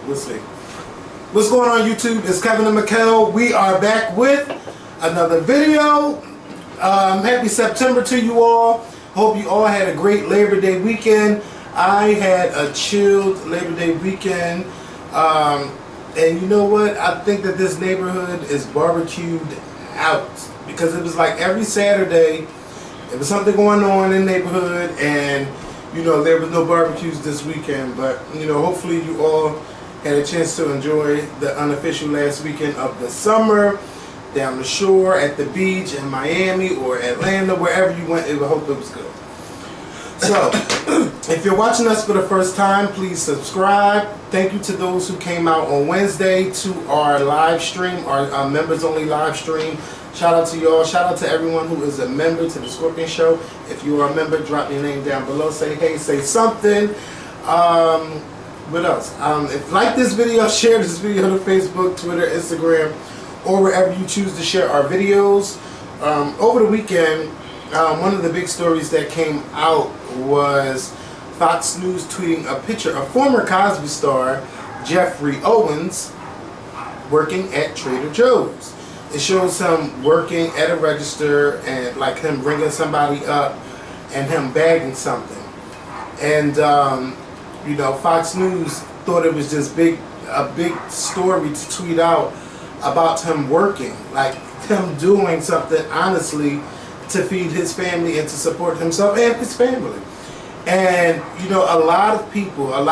We'll see. What's going on, YouTube? It's Kevin and Mikkel. We are back with another video. Happy September to you all. Hope you all had a great Labor Day weekend. I had a chilled Labor Day weekend. And you know what? I think that this neighborhood is barbecued out. Because it was like every Saturday, there was something going on in the neighborhood. And, you know, there was no barbecues this weekend. But, you know, hopefully you all had a chance to enjoy the unofficial last weekend of the summer down the shore, at the beach in Miami or Atlanta, wherever you went. I hope it was good. So, if you're watching us for the first time, please subscribe. Thank you to those who came out on Wednesday to our live stream, our members only live stream. Shout out to y'all. Shout out to everyone who is a member to the Scorpion Show. If you are a member, drop your name down below. Say hey, say something. What else? If you like this video, share this video to Facebook, Twitter, Instagram, or wherever you choose to share our videos. Over the weekend, one of the big stories that came out was Fox News tweeting a picture of former Cosby star Geoffrey Owens working at Trader Joe's. It shows him working at a register and like him ringing somebody up and him bagging something. And you know, Fox News thought it was just a big story to tweet out about him working, like him doing something honestly to feed his family and to support himself and his family. And you know, a lot of people that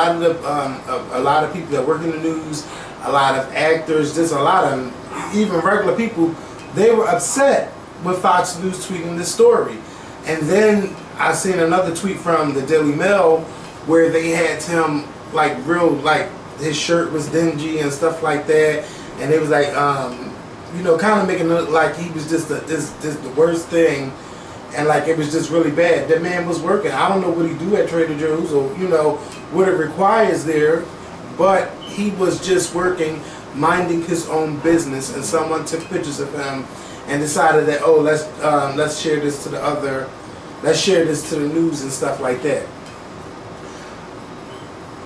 work in the news, a lot of actors, just a lot of even regular people, they were upset with Fox News tweeting this story. And then I seen another tweet from the Daily Mail where they had him like real, like his shirt was dingy and stuff like that, and it was like you know, kind of making it look like he was just the worst thing, and like it was just really bad. That man was working. I don't know what he do at Trader Joe's or you know what it requires there, but he was just working, minding his own business, and someone took pictures of him and decided that, oh, let's share this to let's share this to the news and stuff like that.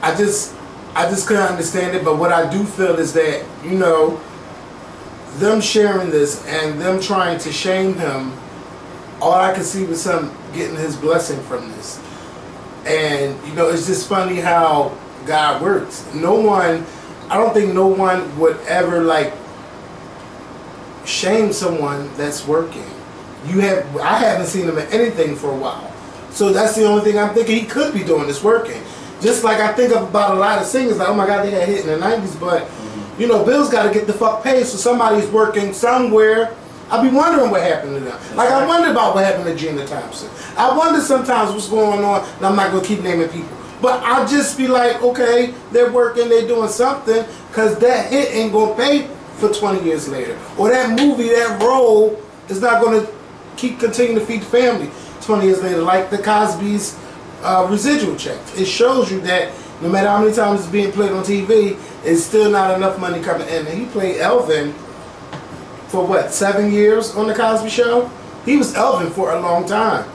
I just couldn't understand it, but what I do feel is that, you know, them sharing this and them trying to shame him, all I could see was him getting his blessing from this. And, you know, it's just funny how God works. I don't think no one would ever, like, shame someone that's working. I haven't seen him in anything for a while. So that's the only thing I'm thinking he could be doing is working. Just like I think about a lot of singers, like, oh my God, they got hit in the 90s, but, you know, bills got to get the fuck paid, so somebody's working somewhere. I be wondering what happened to them. Like, I wonder about what happened to Gina Thompson. I wonder sometimes what's going on, and I'm not going to keep naming people. But I'll just be like, okay, they're working, they're doing something, because that hit ain't going to pay for 20 years later. Or that movie, that role, is not going to continue to feed the family 20 years later, like the Cosby's residual checks. It shows you that no matter how many times it's being played on TV, it's still not enough money coming in. And he played Elvin for what, 7 years on the Cosby Show? He was Elvin for a long time.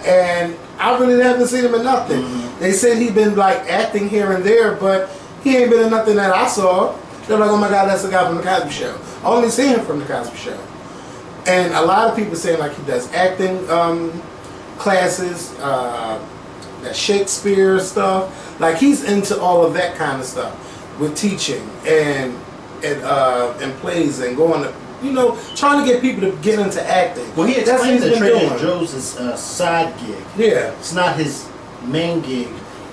And I really haven't seen him in nothing. They said he'd been like acting here and there, but he ain't been in nothing that I saw. They're like, oh my God, that's the guy from the Cosby Show. I only see him from the Cosby Show. And a lot of people saying like he does acting classes, that Shakespeare stuff. Like he's into all of that kind of stuff with teaching and plays and going to, you know, trying to get people to get into acting. Well, he explained that Trader Joe's is a side gig. Yeah. It's not his main gig.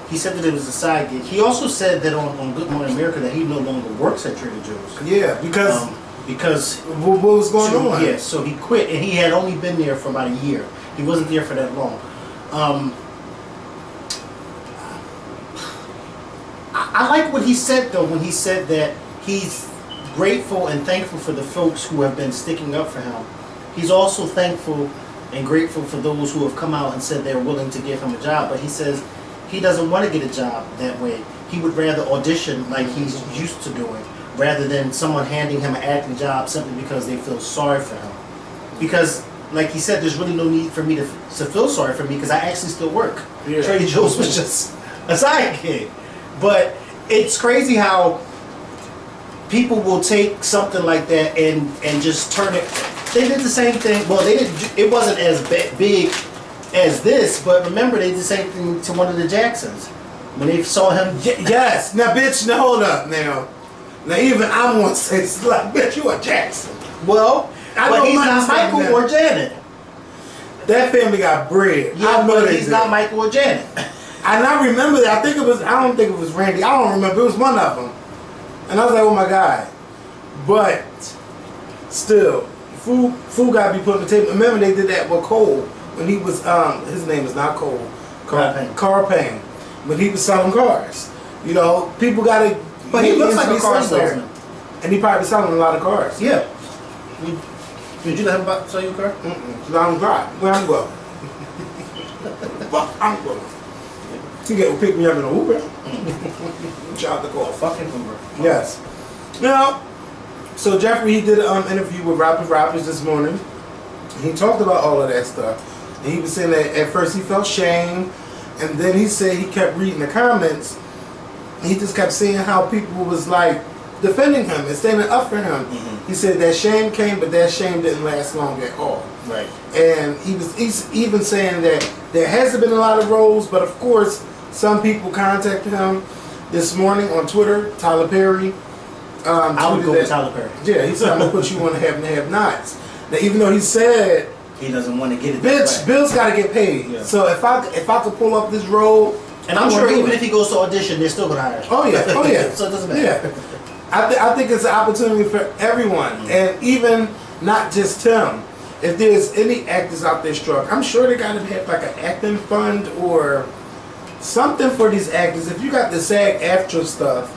He said that it was a side gig. He also said that on Good Morning America that he no longer works at Trader Joe's. Yeah, because what was going on? Yeah, so he quit, and he had only been there for about a year. He wasn't there for that long. I like what he said, though, when he said that he's grateful and thankful for the folks who have been sticking up for him. He's also thankful and grateful for those who have come out and said they're willing to give him a job. But he says he doesn't want to get a job that way. He would rather audition like he's used to doing, rather than someone handing him an acting job simply because they feel sorry for him. Because, like he said, there's really no need for me to feel sorry for me because I actually still work. Yeah. Trader Joe's was just a side gig. But it's crazy how people will take something like that and just turn it. They did the same thing. Well, they didn't. It wasn't as big as this, but remember they did the same thing to one of the Jacksons when they saw him. Yes. Now, bitch. Now hold up. Now even I want to say it's like, bitch, you a Jackson. Well, but he's not Michael or Janet. That family got bread. Yeah, but he's not Michael or Janet. And I remember that. I don't think it was Randy. I don't remember. It was one of them. And I was like, oh my God. But still, food got to be put on the table. Remember they did that with Cole when he was, his name is not Cole. Carl Payne. When he was selling cars. You know, people got to. But he looks like a car salesman. And he probably selling a lot of cars. Yeah. Did you let him sell your car? So I'm drive. Where I'm going. Fuck, I'm going. He get pick me up in an Uber. Shout out the call. Fucking Uber. Yes. Now, so Geoffrey, he did an interview with Rappers this morning. He talked about all of that stuff. And he was saying that at first he felt shame, and then he said he kept reading the comments. He just kept seeing how people was like defending him and standing up for him. He said that shame came, but that shame didn't last long at all. Right. And he's even saying that there hasn't been a lot of roles, but of course some people contacted him this morning on Twitter. Tyler Perry. I would go with Tyler Perry. Yeah, he said I'm gonna put you on the have and have nots. Now, even though he said he doesn't want to get it. Bitch, Bill's got to get paid. Yeah. So if I could pull up this role, and I'm sure even if he goes to audition, they're still gonna hire him. Oh yeah, oh yeah. So it doesn't matter. Yeah. I think it's an opportunity for everyone, and even not just him. If there's any actors out there struck, I'm sure they gotta have like an acting fund or something for these actors. If you got the SAG-AFTRA stuff,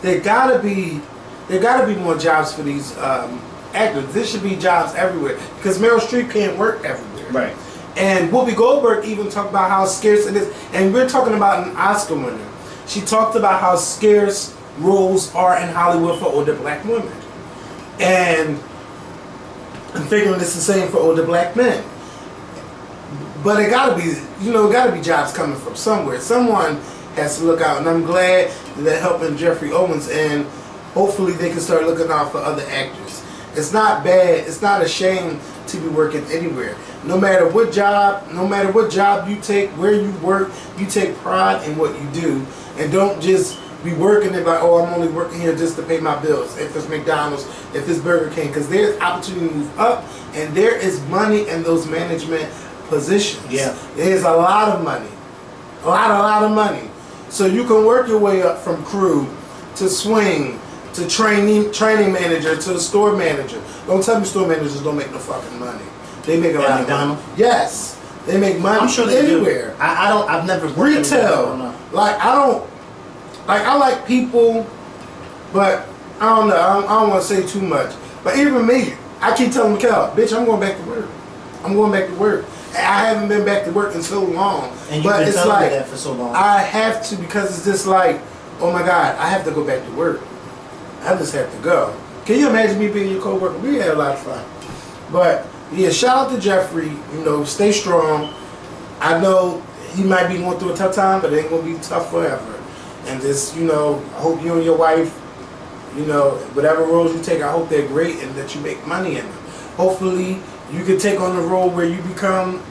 there gotta be more jobs for these actors. There should be jobs everywhere because Meryl Streep can't work everywhere. Right. And Whoopi Goldberg even talked about how scarce it is, and we're talking about an Oscar winner. She talked about how scarce roles are in Hollywood for older black women. And I'm figuring it's the same for older black men. But it gotta be jobs coming from somewhere. Someone has to look out, and I'm glad that they're helping Geoffrey Owens, and hopefully they can start looking out for other actors. It's not bad, it's not a shame to be working anywhere. No matter what job you take, where you work, you take pride in what you do, and don't just be working it like, oh, I'm only working here just to pay my bills. If it's McDonald's, if it's Burger King, because there's opportunity to move up, and there is money in those management positions. Yeah, there's a lot of money, a lot of money. So you can work your way up from crew to swing to training manager to store manager. Don't tell me store managers don't make no fucking money. They make a lot of money. Yes, they make money. I'm sure they anywhere. Do. I've never worked retail. I like people, but I don't know. I don't want to say too much. But even me, I keep telling Mikkel, bitch, I'm going back to work. I'm going back to work. I haven't been back to work in so long. And you've been telling me that for so long. I have to, because it's just like, oh my God, I have to go back to work. I just have to go. Can you imagine me being your co-worker? We had a lot of fun. But yeah, shout out to Geoffrey. Stay strong. I know he might be going through a tough time, but it ain't gonna be tough forever. And just, I hope you and your wife, whatever roles you take, I hope they're great and that you make money in them. Hopefully, you can take on the role where you become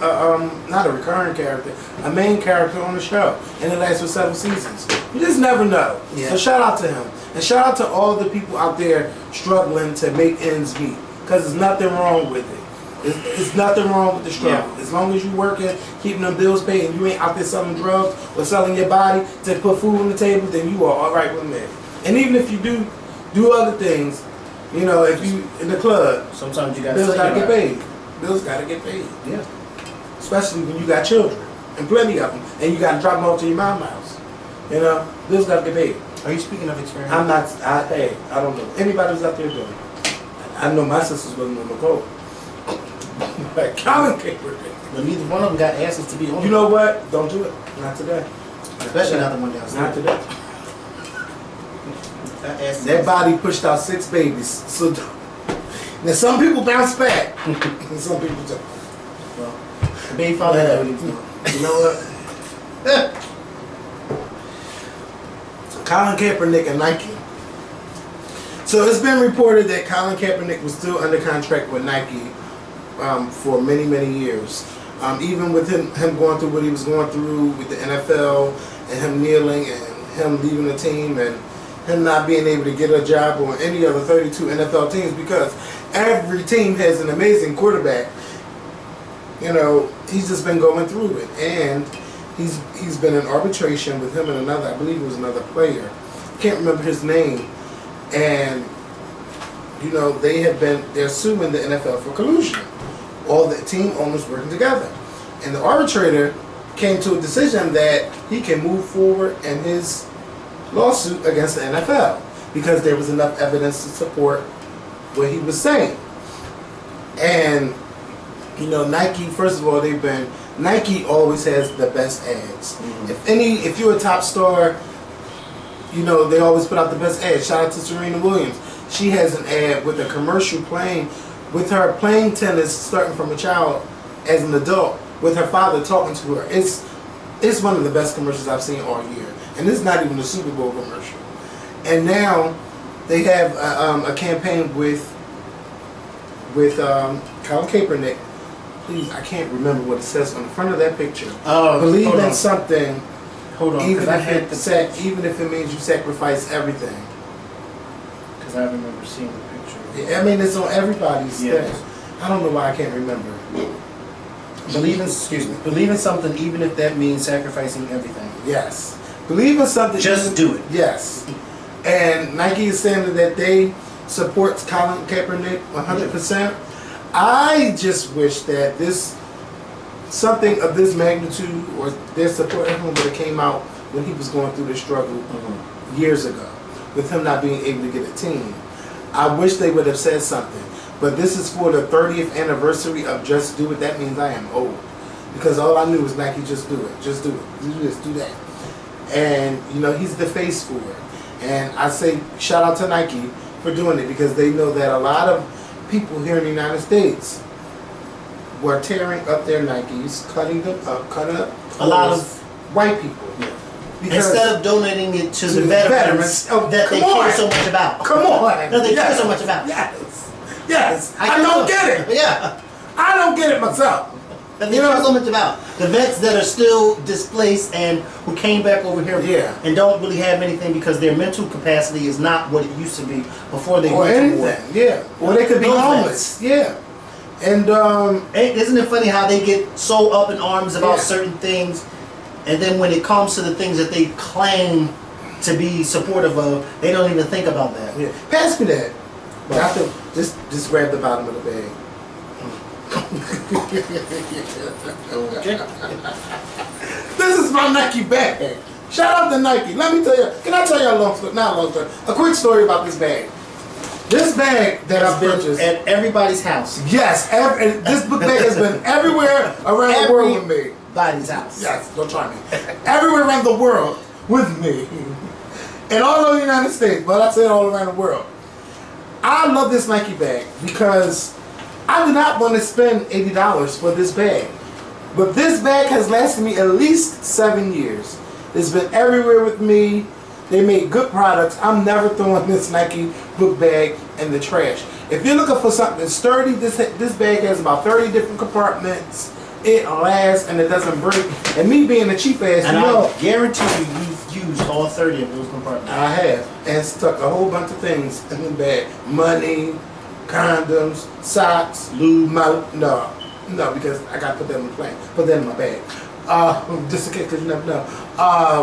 not a recurring character, a main character on the show, and it lasts for 7 seasons. You just never know. Yeah. So shout out to him, and shout out to all the people out there struggling to make ends meet, because there's nothing wrong with it. It's nothing wrong with the struggle. Yeah. As long as you working, keeping them bills paid, and you ain't out there selling drugs or selling your body to put food on the table, then you are all right with me. And even if you do other things, if you in the club, sometimes you got bills gotta get paid. Bills gotta get paid. Yeah. Especially when you got children and plenty of them, and you gotta drop them off to your mom's house. Bills gotta get paid. Are you speaking of experience? I'm not. I don't know. Anybody who's out there doing it. I know my sisters wasn't on the code. Like Colin Kaepernick. But neither one of them got asses to be on. You know what? Don't do it. Not today. Especially not the one downstairs. Not today. That body pushed out 6 babies. So now some people bounce back, and some people don't. Well, the baby father knows what he's doing. You know what? Colin Kaepernick and Nike. So it's been reported that Colin Kaepernick was still under contract with Nike for many, many years. Even with him going through what he was going through with the NFL and him kneeling and him leaving the team and him not being able to get a job on any other 32 NFL teams because every team has an amazing quarterback. You know, he's just been going through it, and he's been in arbitration with him and another, I believe it was another player. Can't remember his name. And you know, they're suing the NFL for collusion. All the team owners working together. And the arbitrator came to a decision that he can move forward in his lawsuit against the NFL because there was enough evidence to support what he was saying. And you know, Nike, first of all, Nike always has the best ads. Mm-hmm. If you're a top star, you know, they always put out the best ads. Shout out to Serena Williams. She has an ad with a commercial with her playing tennis starting from a child as an adult with her father talking to her. It's one of the best commercials I've seen all year. And it's not even a Super Bowl commercial. And now they have a campaign with Colin Kaepernick. Please, I can't remember what it says on the front of that picture. Believe in something. Hold on, even if it means you sacrifice everything. Because I remember seeing the picture. Yeah, I mean, it's on everybody's thing. I don't know why I can't remember. Believe in something, even if that means sacrificing everything. Yes. Believe in something. Just do it. Yes. And Nike is saying that they support Colin Kaepernick 100%. I just wish that something of this magnitude or their support of him would have came out when he was going through this struggle years ago with him not being able to get a team. I wish they would have said something. But this is for the 30th anniversary of Just Do It. That means I am old. Because all I knew was Nike, just do it. Just do it. Do this, do that. And, you know, he's the face for it. And I say shout out to Nike for doing it because they know that a lot of people here in the United States were tearing up their Nikes, cutting up a lot of white people. Yeah. Instead of donating it to the veterans that they care so much about. Come on. That they care so much about. Yes. I don't get it. Yeah. I don't get it myself. That they care so much about. The vets that are still displaced and who came back over here and don't really have anything because their mental capacity is not what it used to be before they went to war. Yeah. Or they could be homeless. Yeah. And isn't it funny how they get so up in arms about certain things, and then when it comes to the things that they claim to be supportive of, they don't even think about that. Yeah. Pass me that. Just grab the bottom of the bag. Okay. This is my Nike bag. Shout out to Nike. Let me tell you. Can I tell you a long story? Not a long story. A quick story about this bag. This bag that I purchased at everybody's house. Yes, this book bag has been everywhere around the world with me. Everybody's house. Yes, don't try me. Everywhere around the world with me. And all over the United States, but I said all around the world. I love this Nike bag because I do not want to spend $80 for this bag. But this bag has lasted me at least 7 years. It's been everywhere with me. They make good products. I'm never throwing this Nike book bag in the trash. If you're looking for something sturdy, this bag has about 30 different compartments. It lasts and it doesn't break. And me being a cheap ass, and I guarantee you've used all 30 of those compartments. I have. And stuck a whole bunch of things in the bag. Money, condoms, socks, lube, no, because I got to put that in the plane. Put that in my bag. Just in case, because you never know.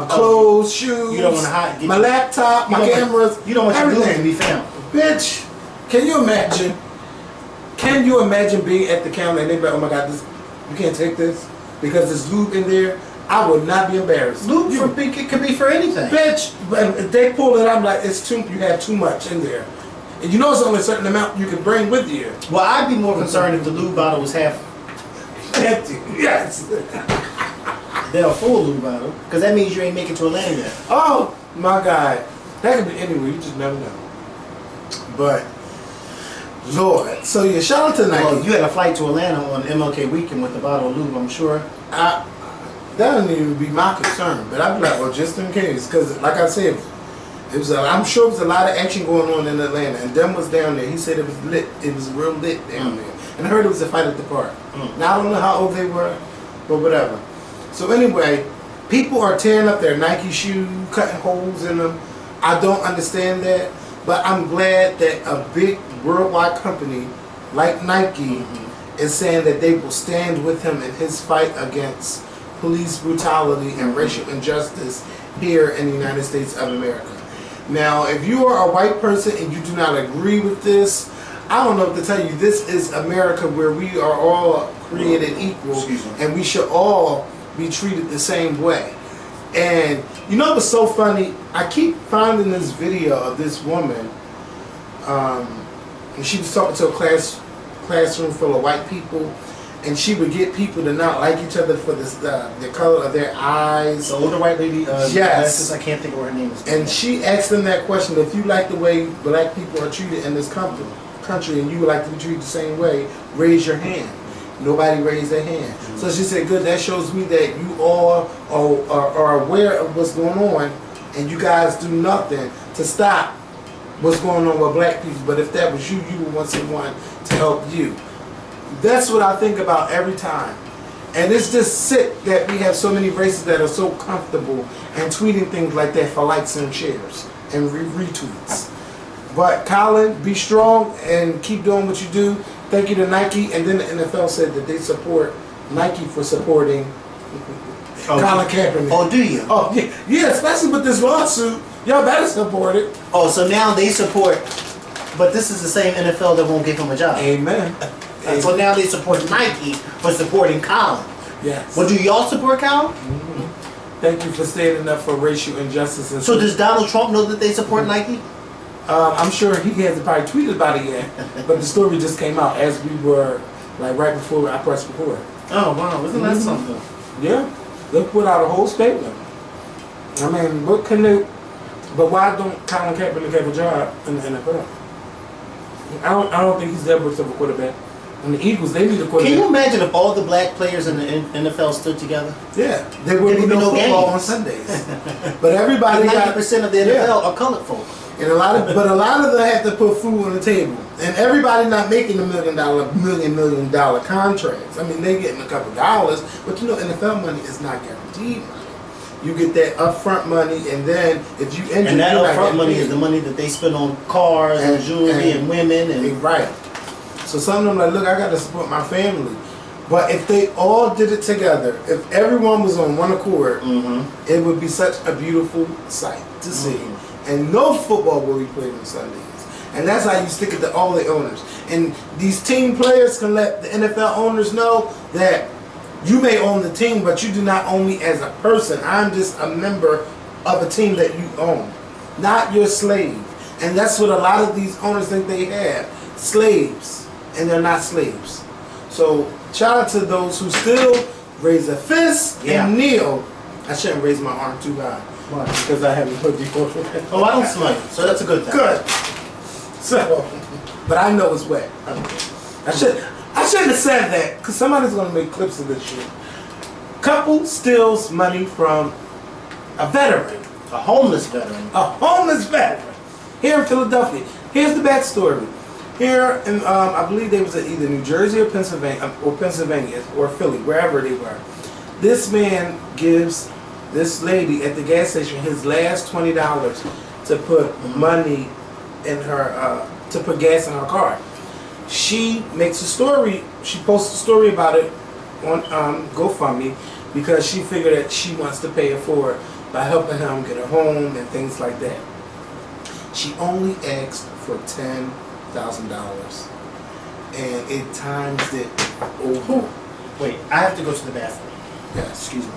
Clothes, shoes, you don't want to hide, my laptop, my cameras, you don't want everything your to be found. Bitch, can you imagine? Can you imagine being at the counter and they be like, oh my God, this, you can't take this because there's lube in there? I would not be embarrassed. Lube it could be for anything. Bitch, but if they pull it, I'm like, you have too much in there. And you know it's only a certain amount you can bring with you. Well, I'd be more concerned if the lube bottle was half empty. Yes. Than a full lube bottle, because that means you ain't making it to Atlanta yet. Oh my God, that could be anywhere. You just never know. But Lord, so yeah, shout out to Nike. Well, you had a flight to Atlanta on MLK weekend with a bottle of lube, I'm sure. That wouldn't even be my concern, but I'd be like, well, just in case, because like I said, I'm sure it was a lot of action going on in Atlanta, and Dem was down there. He said it was lit. It was real lit down there, and I heard it was a fight at the park. Now I don't know how old they were, but whatever. So anyway, people are tearing up their Nike shoes, cutting holes in them. I don't understand that, but I'm glad that a big worldwide company like Nike is saying that they will stand with him in his fight against police brutality and racial injustice here in the United States of America. Now, if you are a white person and you do not agree with this, I don't know what to tell you. This is America, where we are all created equal, and we should all be treated the same way. And you know what's so funny? I keep finding this video of this woman, and she was talking to a classroom full of white people, and she would get people to not like each other for the color of their eyes. The older white lady, yes. I can't think of what her name is. And she asked them that question: if you like the way black people are treated in this country, and you would like to be treated the same way, raise your hand. Nobody raised their hand. So she said, good, that shows me that you all are aware of what's going on, and you guys do nothing to stop what's going on with black people. But if that was you, you would want someone to help you. That's what I think about every time. And it's just sick that we have so many races that are so comfortable and tweeting things like that for likes and shares and retweets. But Colin, be strong and keep doing what you do. Thank you to Nike. And then the NFL said that they support Nike for supporting Colin Kaepernick. Oh, do you? Oh, yeah. Yeah, especially with this lawsuit. Y'all better support it. Oh, so now they support, but this is the same NFL that won't give him a job. Amen. So now they support Nike for supporting Colin. Yes. Well, do y'all support Colin? Thank you for standing up for racial injustice. And so does Donald Trump know that they support Nike? I'm sure he hasn't probably tweeted about it yet, but the story just came out as we were, like, right before I pressed record. Oh, wow. Isn't that something? Yeah. They put out a whole statement. I mean, what can they... But why don't Colin Kaepernick have a job in the NFL? I don't think he's that much of a quarterback. And the Eagles, they need a quarterback. Can you imagine if all the black players in the NFL stood together? Yeah, there would be no football on Sundays. But everybody 90% of the NFL are colored folk. And a lot of them have to put food on the table. And everybody not making the million dollar contracts. I mean, they getting a couple dollars, but you know, NFL money is not guaranteed money. You get that upfront money, and then if you injure, and that upfront money is the money that they spend on cars and jewelry and women and right. So some of them like, look, I got to support my family. But if they all did it together, if everyone was on one accord, it would be such a beautiful sight to see. And no football will be played on Sundays. And that's how you stick it to all the owners. And these team players can let the NFL owners know that you may own the team, but you do not own me as a person. I'm just a member of a team that you own, not your slave. And that's what a lot of these owners think they have, slaves. And they're not slaves. So shout out to those who still raise a fist and kneel. I shouldn't raise my arm too high. Why? Because I haven't put before. Oh, I don't smell it, so that's a good thing. Good. So, but I know it's wet. I shouldn't have said that, because somebody's going to make clips of this shit. Couple steals money from a veteran. A homeless veteran. A homeless veteran. Here in Philadelphia. Here's the backstory. Here, in, I believe they was in either New Jersey or Pennsylvania, or Philly, wherever they were. This man gives this lady at the gas station his last $20 to put money in her, to put gas in her car. She makes a story. She posts a story about it on GoFundMe because she figured that she wants to pay it forward by helping him get a home and things like that. She only asked for $10,000, and it times it over. Wait, I have to go to the bathroom. Yeah, excuse me.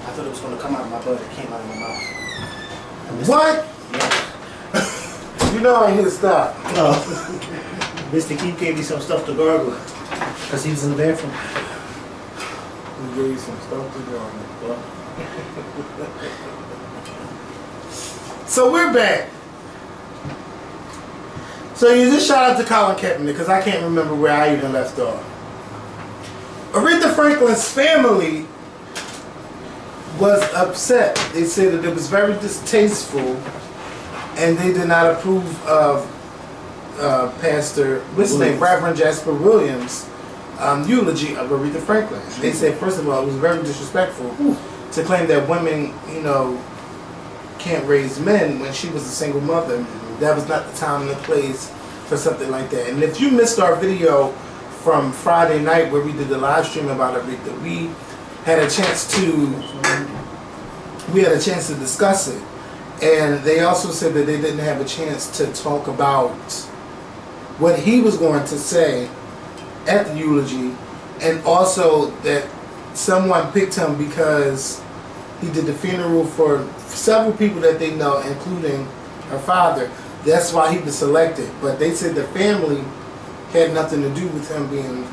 I thought it was going to come out of my butt. It came out of my mouth. What? Yeah. You know I hear stuff. No. Mr. Keith gave me some stuff to gargle because he was in the bathroom. He gave you some stuff to gargle. Well. So we're back. So you just shout out to Colin Kaepernick because I can't remember where I even left off. Aretha Franklin's family was upset. They said that it was very distasteful, and they did not approve of Pastor, what's his name, Reverend Jasper Williams' eulogy of Aretha Franklin. They said, first of all, it was very disrespectful to claim that women, you know, can't raise men when she was a single mother. That was not the time and the place for something like that. And if you missed our video from Friday night where we did the live stream about Aretha, we had a chance to discuss it. And they also said that they didn't have a chance to talk about what he was going to say at the eulogy, and also that someone picked him because he did the funeral for several people that they know, including her father. That's why he was selected. But they said the family had nothing to do with him being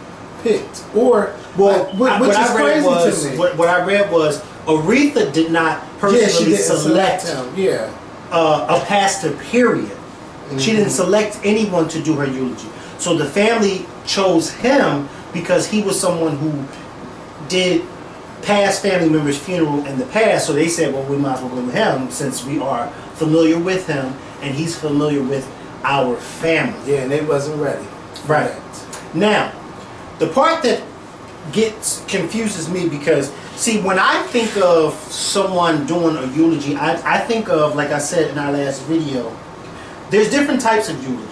picked. Or, which is crazy to me. What I read was Aretha did not personally select him. Yeah. A pastor, period. She didn't select anyone to do her eulogy. So the family chose him because he was someone who did past family members' funeral in the past. So they said, well, we might as well go with him since we are familiar with him and he's familiar with our family. Yeah, and they wasn't ready. Right. Now, the part that confuses me because, see, when I think of someone doing a eulogy, I think of, like I said in our last video, there's different types of eulogies.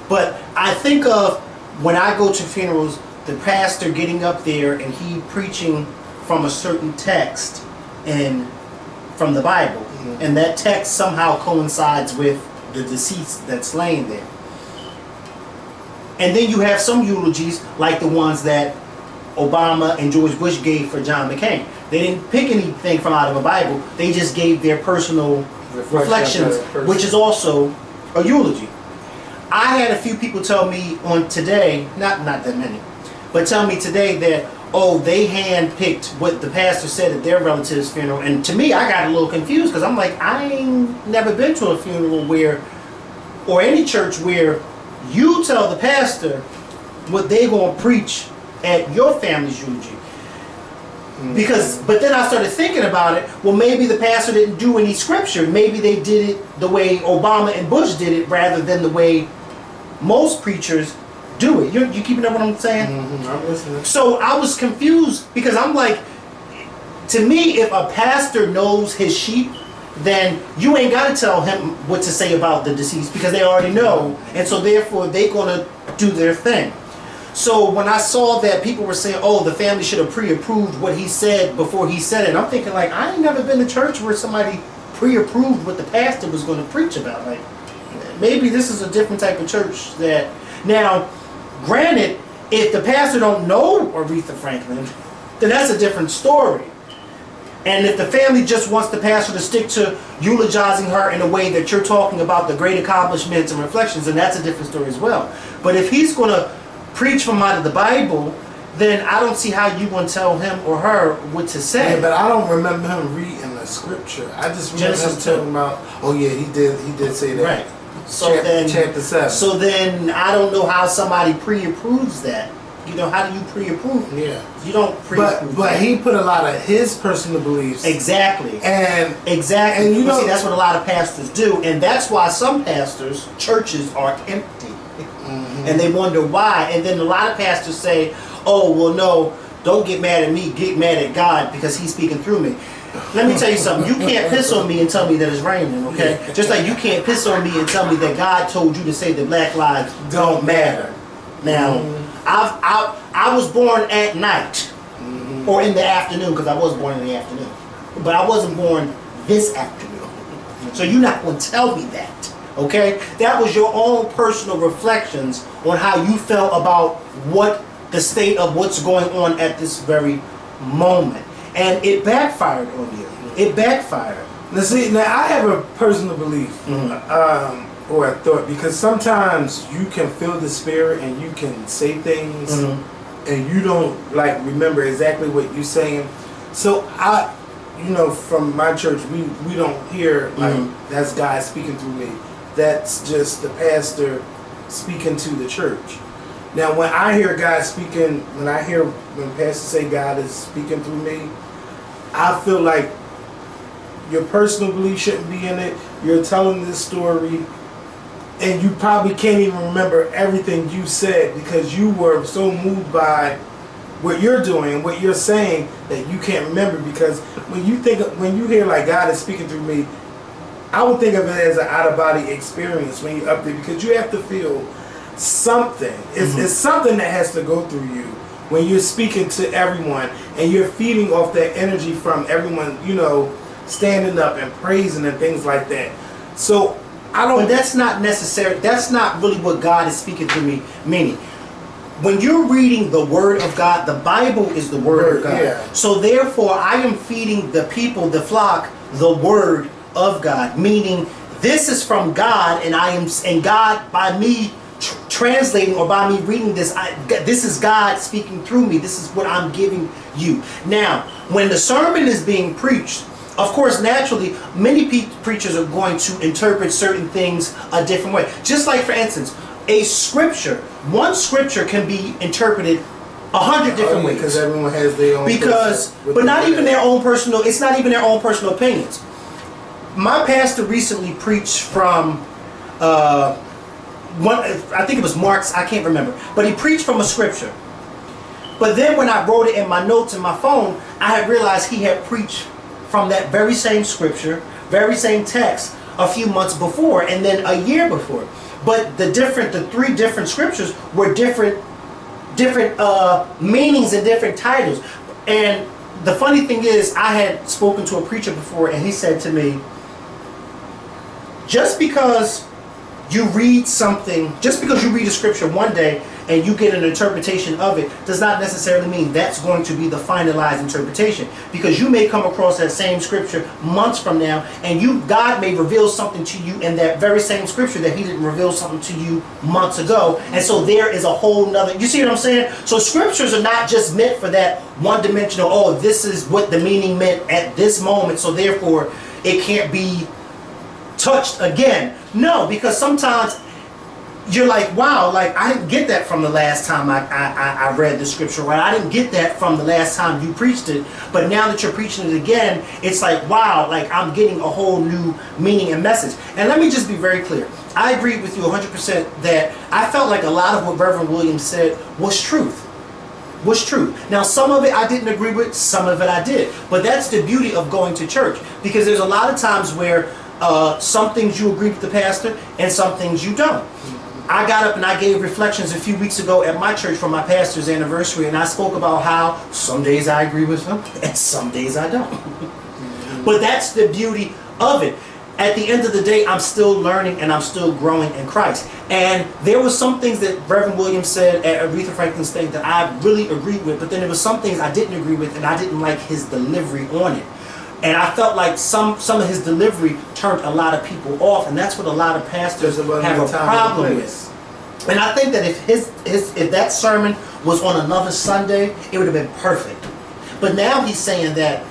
But I think of, when I go to funerals, the pastor getting up there and he preaching from a certain text from the Bible. And that text somehow coincides with the deceased that's laying there. And then you have some eulogies like the ones that Obama and George Bush gave for John McCain. They didn't pick anything from out of the Bible. They just gave their personal reflections, which is also a eulogy. I had a few people tell me on today, not that many, but tell me today that, oh, they handpicked what the pastor said at their relative's funeral. And to me, I got a little confused because I'm like, I ain't never been to a funeral where, or any church where you tell the pastor what they gonna preach at your family's eulogy. But then I started thinking about it. Well, maybe the pastor didn't do any scripture. Maybe they did it the way Obama and Bush did it, rather than the way most preachers do it. You keeping up what I'm saying? I'm listening. So I was confused because I'm like, to me, if a pastor knows his sheep, then you ain't got to tell him what to say about the deceased because they already know, and so therefore they're gonna do their thing. So when I saw that people were saying, oh, the family should have pre-approved what he said before he said it, I'm thinking like, I ain't never been to church where somebody pre-approved what the pastor was going to preach about. Like, maybe this is a different type of church that, now, granted, if the pastor don't know Aretha Franklin, then that's a different story. And if the family just wants the pastor to stick to eulogizing her in a way that you're talking about the great accomplishments and reflections, then that's a different story as well. But if he's going to preach from out of the Bible, then I don't see how you want to tell him or her what to say. Yeah, but I don't remember him reading the scripture. I just remember him talking about, oh yeah, he did say that. Right. So chapter 7. So then I don't know how somebody pre-approves that. You know, how do you pre-approve? Yeah. You don't pre-approve. But he put a lot of his personal beliefs. Exactly. And you know, see, that's what a lot of pastors do, and that's why some pastors, churches are empty. And they wonder why. And then a lot of pastors say, oh, well, no, don't get mad at me, get mad at God because he's speaking through me. Let me tell you something. You can't piss on me and tell me that it's raining, okay? Just like you can't piss on me and tell me that God told you to say that black lives don't matter. Now, I was born at night or in the afternoon, because I was born in the afternoon. But I wasn't born this afternoon. So you're not going to tell me that. Okay? That was your own personal reflections on how you felt about what the state of what's going on at this very moment. And it backfired on you. It backfired. Now see, I have a personal belief, or a thought, because sometimes you can feel the spirit and you can say things and you don't remember exactly what you're saying. So from my church, we don't hear that's God speaking through me. That's just the pastor speaking to the church. Now, when I hear God speaking, when pastors say God is speaking through me, I feel like your personal belief shouldn't be in it. You're telling this story, and you probably can't even remember everything you said because you were so moved by what you're doing, what you're saying, that you can't remember. Because when you hear like God is speaking through me, I would think of it as an out-of-body experience when you're up there, because you have to feel something. It's something that has to go through you when you're speaking to everyone and you're feeding off that energy from everyone, you know, standing up and praising and things like that. So I don't. But that's not necessary. That's not really what God is speaking through me. Meaning, when you're reading the Word of God, the Bible is the Word of God. Yeah. So therefore, I am feeding the people, the flock, the Word of God. Meaning, this is from God, and God, by me translating or by me reading this, this is God speaking through me. This is what I'm giving you. Now, when the sermon is being preached, of course, naturally, many preachers are going to interpret certain things a different way. Just like, for instance, a scripture. One scripture can be interpreted 100 different ways. Because everyone has their own. But not even their own personal. It's not even their own personal opinions. My pastor recently preached from I think it was Mark's. I can't remember. But he preached from a scripture. But then when I wrote it in my notes in my phone, I had realized he had preached from that very same scripture, very same text a few months before, and then a year before. But the three different scriptures were different meanings and different titles. And the funny thing is, I had spoken to a preacher before, and he said to me, just because you read a scripture one day and you get an interpretation of it does not necessarily mean that's going to be the finalized interpretation, because you may come across that same scripture months from now, and God may reveal something to you in that very same scripture that he didn't reveal something to you months ago. And so there is a whole nother, you see what I'm saying? So scriptures are not just meant for that one-dimensional, oh, this is what the meaning meant at this moment, so therefore it can't be touched again. No, because sometimes you're like, wow, like I didn't get that from the last time I read the scripture, right? I didn't get that from the last time you preached it, but now that you're preaching it again, it's like, wow, like I'm getting a whole new meaning and message. And let me just be very clear. I agree with you 100% that I felt like a lot of what Reverend Williams said was truth. Now, some of it I didn't agree with, some of it I did. But that's the beauty of going to church, because there's a lot of times where some things you agree with the pastor and some things you don't. I got up and I gave reflections a few weeks ago at my church for my pastor's anniversary, and I spoke about how some days I agree with him and some days I don't. But that's the beauty of it. At the end of the day, I'm still learning and I'm still growing in Christ. And there were some things that Reverend Williams said at Aretha Franklin's thing that I really agreed with, but then there were some things I didn't agree with, and I didn't like his delivery on it. And I felt like some of his delivery turned a lot of people off, and that's what a lot of pastors have a problem with. And I think that if that sermon was on another Sunday, it would have been perfect. But now he's saying that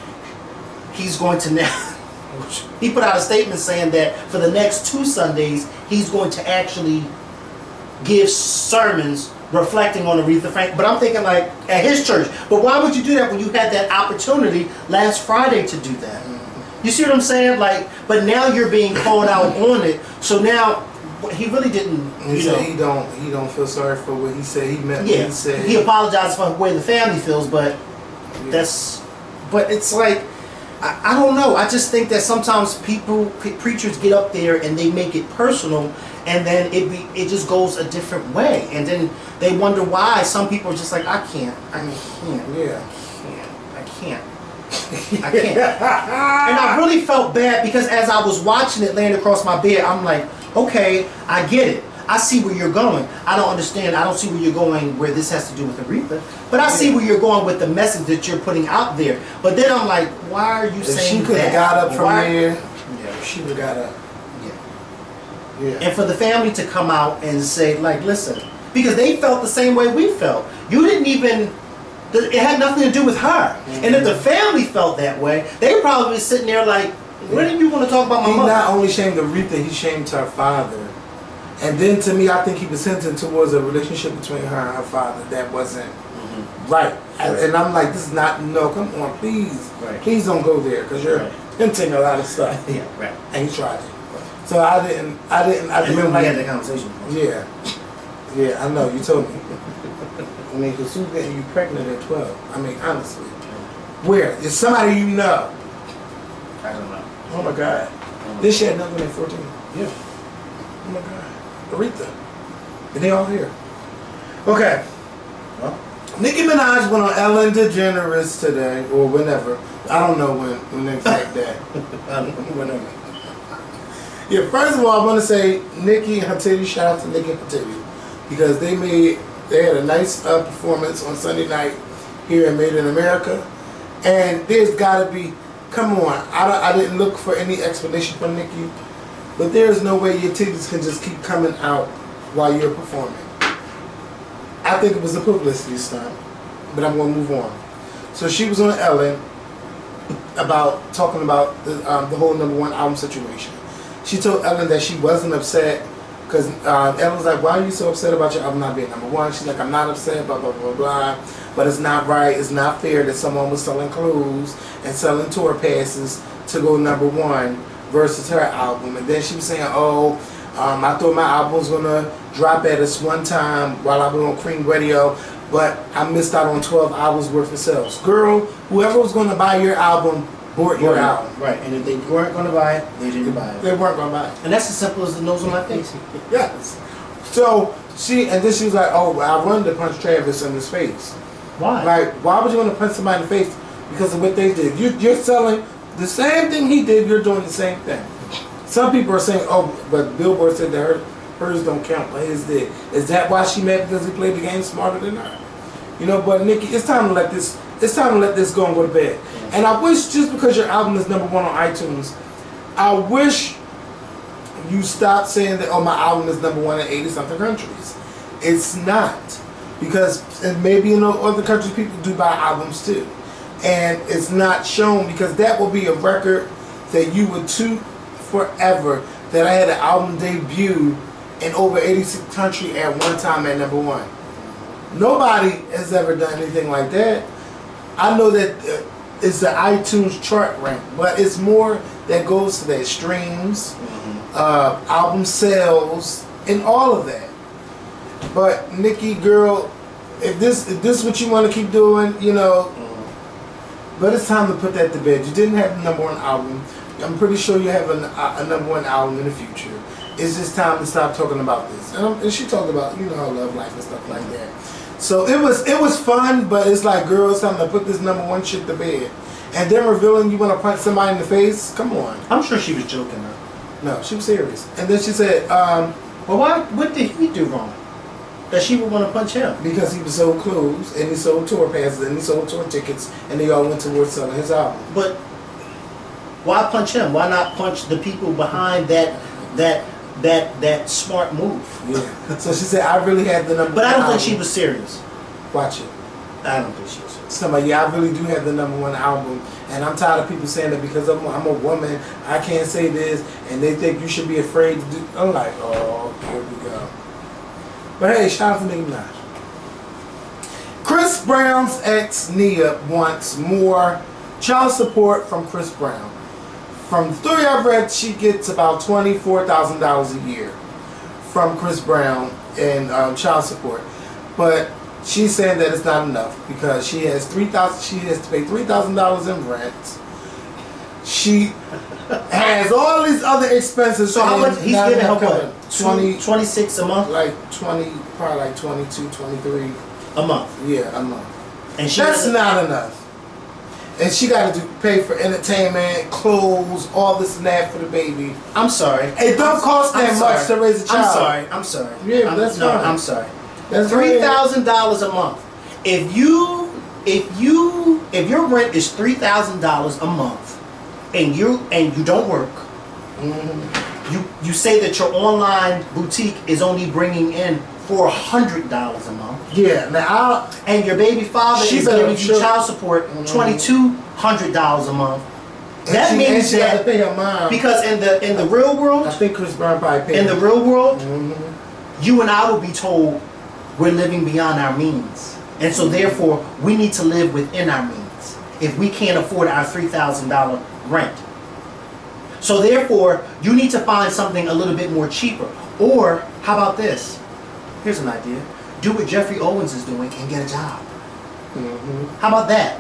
he's going to now. He put out a statement saying that for the next 2 Sundays, he's going to actually give sermons reflecting on Aretha Franklin. But I'm thinking, like, at his church. But why would you do that when you had that opportunity last Friday to do that? You see what I'm saying? Like, but now you're being called out on it. So now he really didn't. He don't feel sorry for what he said. He meant yeah, what he said. He apologized for the way the family feels, but but it's like, I don't know. I just think that sometimes preachers get up there and they make it personal, and then it just goes a different way, and then they wonder why some people are just like, I can't. And I really felt bad, because as I was watching it laying across my bed, I'm like, okay, I get it. I see where you're going. I don't understand. I don't see where you're going where this has to do with Aretha. But I see where you're going with the message that you're putting out there. But then I'm like, why are you saying that? She could have got up from there. Yeah, she would have got up. Yeah. And for the family to come out and say, like, listen, because they felt the same way we felt. You didn't even, it had nothing to do with her. Mm-hmm. And if the family felt that way, they were probably sitting there like, when are you going to talk about my mother? He not only shamed Aretha, he shamed her father. And then to me, I think he was hinting towards a relationship between her and her father that wasn't right. And I'm like, this is not, no, come on, please. Right. Please don't go there, because you're and take a lot of stuff. Yeah, right. And he tried it. So I didn't remember like, we had that conversation. Yeah. Yeah, I know, you told me. I mean, because who's getting you pregnant at 12? I mean, honestly. Where? Is somebody you know? I don't know. Oh my God. This shit had nothing at 14. Yeah. Oh my God. Aretha. And they all here. Okay. Well, Nicki Minaj went on Ellen DeGeneres today, or whenever. I don't know when exact that. Whenever. Yeah, first of all, I want to say Nicki and her titty, shout out to Nicki and her titty. Because they had a nice performance on Sunday night here in Made in America. And there's got to be, come on, I didn't look for any explanation from Nicki, but there's no way your titties can just keep coming out while you're performing. I think it was a publicity stunt, but I'm going to move on. So she was on Ellen talking about the whole #1 album situation. She told Ellen that she wasn't upset because Ellen was like, why are you so upset about your album not being #1? She's like, I'm not upset, blah, blah, blah, blah. But it's not right, it's not fair that someone was selling clothes and selling tour passes to go #1 versus her album. And then she was saying, oh, I thought my album was going to drop at us one time while I was on Cream Radio, but I missed out on 12 hours worth of sales. Girl, whoever was going to buy your album bought your album. Right, and if they weren't going to buy it, they didn't buy it. They weren't going to buy it. And that's as simple as the nose on my face. Yes. So then she was like, oh, I wanted to punch Travis in his face. Why? Like, why would you want to punch somebody in the face because of what they did? You're selling the same thing he did, you're doing the same thing. Some people are saying, oh, but Billboard said that hers don't count, but his did. Is that why she mad because he played the game smarter than her? You know, but Nicki, it's time to let this go and go to bed. And I wish, just because your album is #1 on iTunes, I wish you stop saying that, oh, my album is #1 in 80-something countries. It's not. Because, and maybe in other countries people do buy albums too. And it's not shown because that will be a record that you would toot forever, that I had an album debut in over 86 countries at one time at #1. Nobody has ever done anything like that. I know that it's the iTunes chart rank, but it's more that goes to that streams, album sales, and all of that. But Nicki, girl, if this what you want to keep doing, you know, but it's time to put that to bed. You didn't have the #1 album. I'm pretty sure you have a #1 album in the future. It's just time to stop talking about this. And she talked about, you know, her love life and stuff like that. So it was fun, but it's like, girl, it's time to put this #1 shit to bed. And then revealing you want to punch somebody in the face? Come on. I'm sure she was joking, though. No, she was serious. And then she said, well, what did he do wrong that she would want to punch him? because he was sold clothes, and he sold tour passes, and he sold tour tickets, and they all went towards selling his album. But why punch him? Why not punch the people behind that smart move? Yeah. So she said, I really had the #1 But I don't think album. she was serious. Watch it. I don't think she was serious. Somebody, yeah, I really do have the #1 album, and I'm tired of people saying that because I'm a woman, I can't say this, and they think you should be afraid to do. I'm like, oh, here we go. But hey, shout out to Nicki Minaj. Chris Brown's ex Nia wants more child support from Chris Brown. From the story I've read, she gets about $24,000 a year from Chris Brown in child support, but she's saying that it's not enough because she has to pay $3,000 in rent. She has all these other expenses. So how much he's giving her? What? 26 a month? Like 20, probably like 22, 23 a month. Yeah, a month. And that's not enough. And she got to pay for entertainment, clothes, all this and that for the baby. I'm sorry. It don't cost that much to raise a child. I'm sorry. Yeah, but that's fine. I'm sorry. That's $3,000 a month. If your rent is $3,000 a month, and you don't work, you say that your online boutique is only bringing in $400 a month. Yeah, now and your baby father is giving you child support $2,200 a month. That means she got to pay her mom. Because in the real world, I think Chris Brown probably paid. In the real world, you and I will be told we're living beyond our means, and so therefore we need to live within our means. If we can't afford our $3,000 rent, So therefore, you need to find something a little bit more cheaper. Or, how about this? Here's an idea. Do what Geoffrey Owens is doing and get a job. How about that?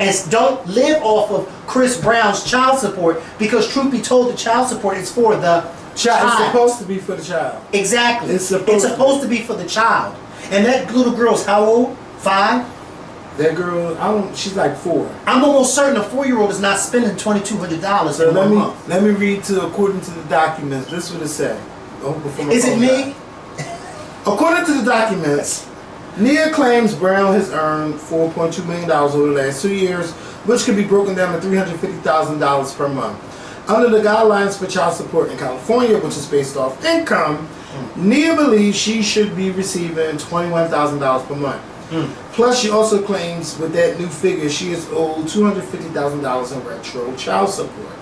And don't live off of Chris Brown's child support, because truth be told, the child support is for the child. It's supposed to be for the child. Exactly. It's supposed to be for the child. And that little girl's how old? 5? That girl, she's like 4. I'm almost certain a 4-year-old is not spending $2,200 so in 1 month. Let me read according to the documents. This is what it said. Is it me? According to the documents, Nia claims Brown has earned $4.2 million over the last 2 years, which could be broken down to $350,000 per month. Under the guidelines for child support in California, which is based off income, Nia believes she should be receiving $21,000 per month. Plus, she also claims with that new figure, she is owed $250,000 in retro child support.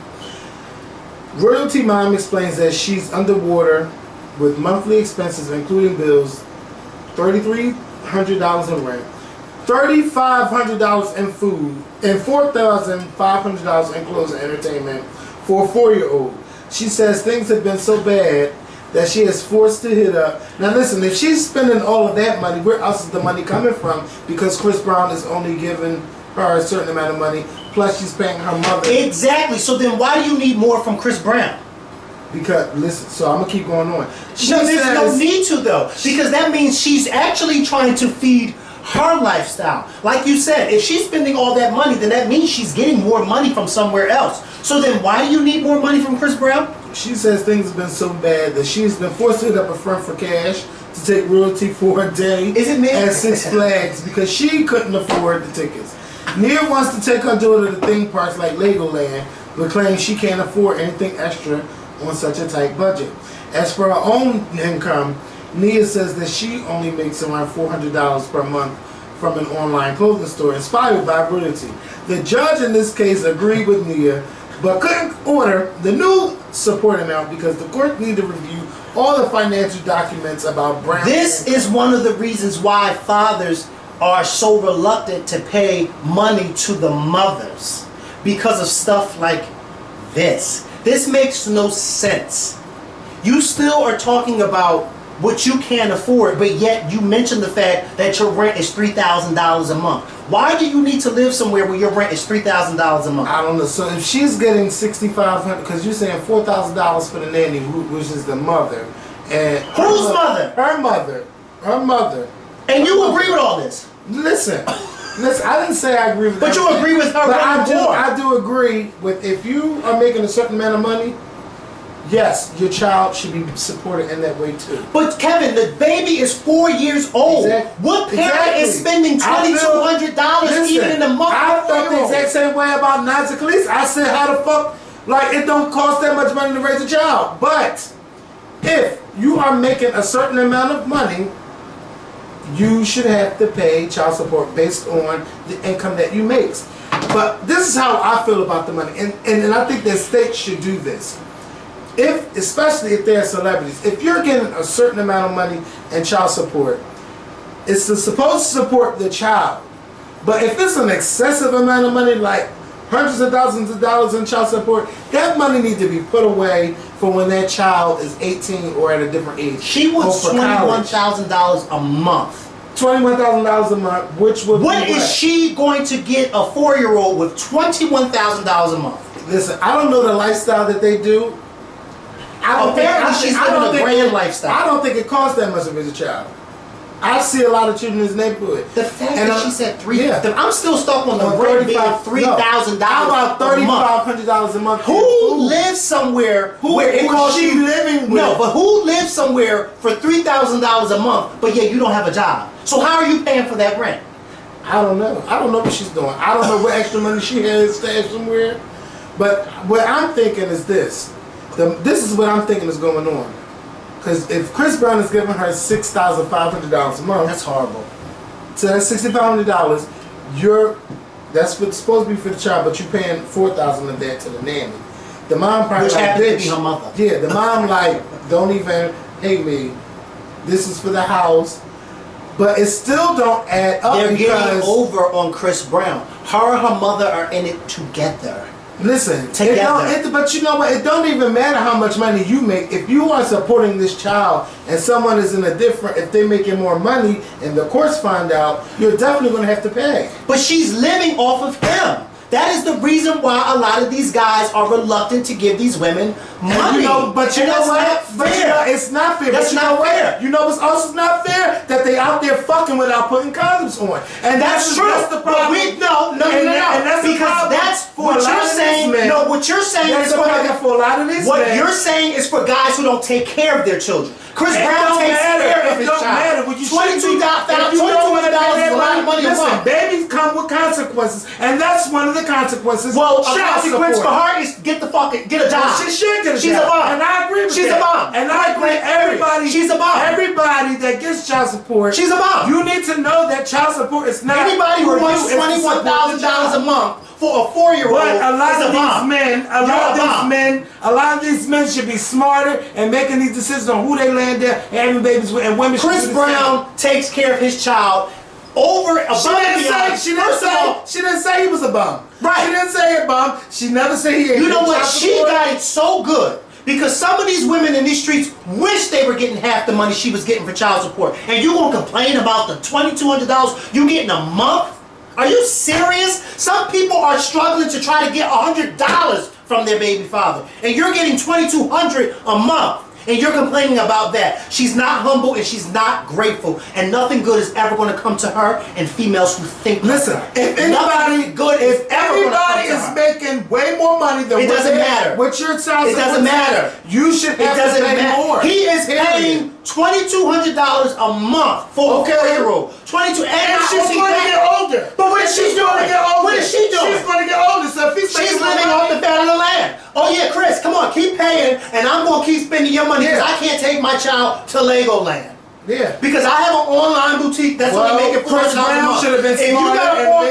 Royalty Mom explains that she's underwater with monthly expenses, including bills, $3,300 in rent, $3,500 in food, and $4,500 in clothes and entertainment for a 4-year-old. She says things have been so bad that she is forced to hit up. Now listen, if she's spending all of that money, where else is the money coming from? Because Chris Brown is only giving her a certain amount of money, plus she's paying her mother. Exactly. So then why do you need more from Chris Brown? Because, listen, so I'm going to keep going on. There's no need to, though. Because that means she's actually trying to feed her lifestyle. Like you said, if she's spending all that money, then that means she's getting more money from somewhere else. So then why do you need more money from Chris Brown? She says things have been so bad that she's been forced to hit up a friend for cash to take royalty for a day at Six Flags because she couldn't afford the tickets. Nia wants to take her daughter to theme parks like Legoland, but claims she can't afford anything extra on such a tight budget. As for her own income, Nia says that she only makes around $400 per month from an online clothing store inspired by royalty. The judge in this case agreed with Nia, but couldn't order the new support amount because the court needed to review all the financial documents about Brown. This is one of the reasons why fathers are so reluctant to pay money to the mothers, because of stuff like this. This makes no sense. You still are talking about what you can't afford, but yet you mention the fact that your rent is $3,000 a month. Why do you need to live somewhere where your rent is $3,000 a month? I don't know. So if she's getting $6,500, because you're saying $4,000 for the nanny, which is the mother, and whose mother? Her mother. Her mother. And you agree with all this? Listen. I didn't say I agree with. But you agree with her. But I do agree with, if you are making a certain amount of money, yes, your child should be supported in that way too. But Kevin, the baby is 4 years old. Exactly. What parent is spending $2,200 even in a month? I felt the exact same way about Nazi Khalees. I said, how the fuck, like, it don't cost that much money to raise a child. But if you are making a certain amount of money, you should have to pay child support based on the income that you make. But this is how I feel about the money, and I think that states should do this. Especially if they're celebrities, if you're getting a certain amount of money in child support, it's supposed to support the child. But if it's an excessive amount of money, like hundreds of thousands of dollars in child support, that money needs to be put away for when that child is 18 or at a different age. She wants $21,000 a month. $21,000 a month, which would What is she going to get a 4-year-old with $21,000 a month? Listen, I don't know the lifestyle that they do. Apparently she's living a grand lifestyle. I don't think it costs that much to raise a child. I see a lot of children in this neighborhood. The fact that she said I'm still stuck on the rent being $3,000. How about $3,500 a month? Who lives somewhere where it costs you living with? No, but who lives somewhere for $3,000 a month, but yet you don't have a job? So how are you paying for that rent? I don't know. I don't know what she's doing. I don't know what extra money she has stashed somewhere. But what I'm thinking is this. This is what I'm thinking is going on. Because if Chris Brown is giving her $6,500 a month, that's horrible. So that's $6,500. That's what's supposed to be for the child, but you're paying $4,000 of that to the nanny. The mom probably which like, happens bitch. To be her mother. Yeah, the mom like, don't even hate me. This is for the house. But it still don't add up. They're getting over on Chris Brown. Her and her mother are in it together. Listen, together. But you know what? It don't even matter how much money you make. If you are supporting this child and someone is in a different, if they're making more money and the courts find out, you're definitely going to have to pay. But she's living off of him. That is the reason why a lot of these guys are reluctant to give these women money. You know what? It's not fair. That's not fair. You know what's also not fair? That they out there fucking without putting condoms on. And that's true. That's the problem. No. And that's because that's what you're saying. No, what you're saying is for a lot of these men. What you're saying is for guys who don't take care of their children. Chris Brown takes care of his child. $22,000 is a lot of money a month. Babies come with consequences, and that's one of the consequences. Well, a consequence for her is get a job. She should get a job. She's a mom. And I agree with She's that. a mom. And I agree. Everybody. She's a mom. Everybody that gets child support. She's a mom. You need to know that child support is not. Anybody who wants $21,000 a month for a 4-year-old. But a lot of these men should be smarter and making these decisions on who they land there and having babies with, and women. Chris Brown takes care of his child over a She didn't say he was a bum. Right. She didn't say a bum. She never said he. You know what? She got it so good. Because some of these women in these streets wish they were getting half the money she was getting for child support. And you gonna complain about the $2,200 you getting a month? Are you serious? Some people are struggling to try to get $100 from their baby father. And you're getting $2,200 a month. And you're complaining about that. She's not humble and she's not grateful. And nothing good is ever going to come to her and females who think Listen, like her. if anybody is making way more money than it doesn't matter. What your child it doesn't matter. You should have to pay more. He is paying $2,200 a month for a 4-year-old. $22, and she's going to get older. But what is she doing? What is she doing? She's going to get older. So if she's living off the fat of the land. Oh yeah, Chris, come on, keep paying, and I'm going to keep spending your money because I can't take my child to Legoland. Yeah. Because I have an online boutique that's only making $400 a month.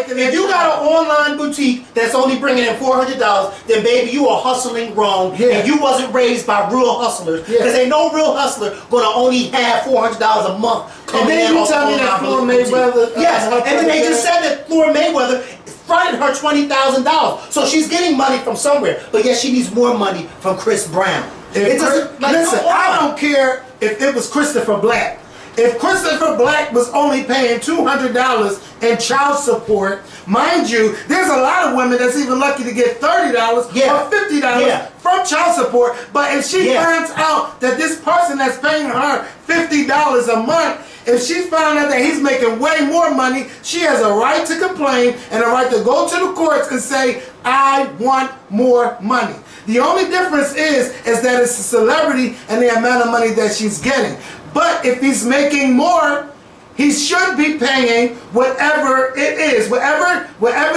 If you got an online boutique that's only bringing in $400, then baby, you are hustling wrong, and you wasn't raised by real hustlers. Because ain't no real hustler gonna only have $400 a month coming in off an online boutique. Yes, and then they just said that Floyd Mayweather fronted her $20,000, so she's getting money from somewhere. But yet she needs more money from Chris Brown. Listen, I don't care if it was Christopher Black. If Christopher Black was only paying $200 in child support, mind you, there's a lot of women that's even lucky to get $30 or $50 from child support. But if she finds out that this person that's paying her $50 a month, if she found out that he's making way more money, she has a right to complain and a right to go to the courts and say, I want more money. The only difference is that it's a celebrity and the amount of money that she's getting. But if he's making more, he should be paying whatever it is. Whatever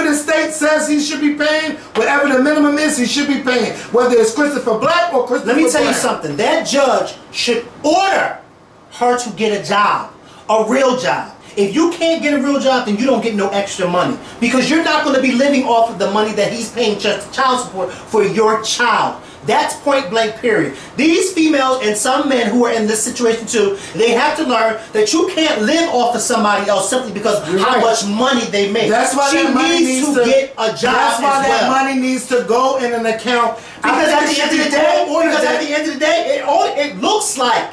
the state says he should be paying, whatever the minimum is, he should be paying. Whether it's Christopher Black or Christopher Let me tell Black. you something. That judge should order her to get a job, a real job. If you can't get a real job, then you don't get no extra money. Because you're not going to be living off of the money that he's paying just child support for your child. That's point blank period. These females and some men who are in this situation too, they have to learn that you can't live off of somebody else simply because how much money they make. That's why she needs to get a job. That's why that money needs to go in an account. Because at the end of the day, it looks like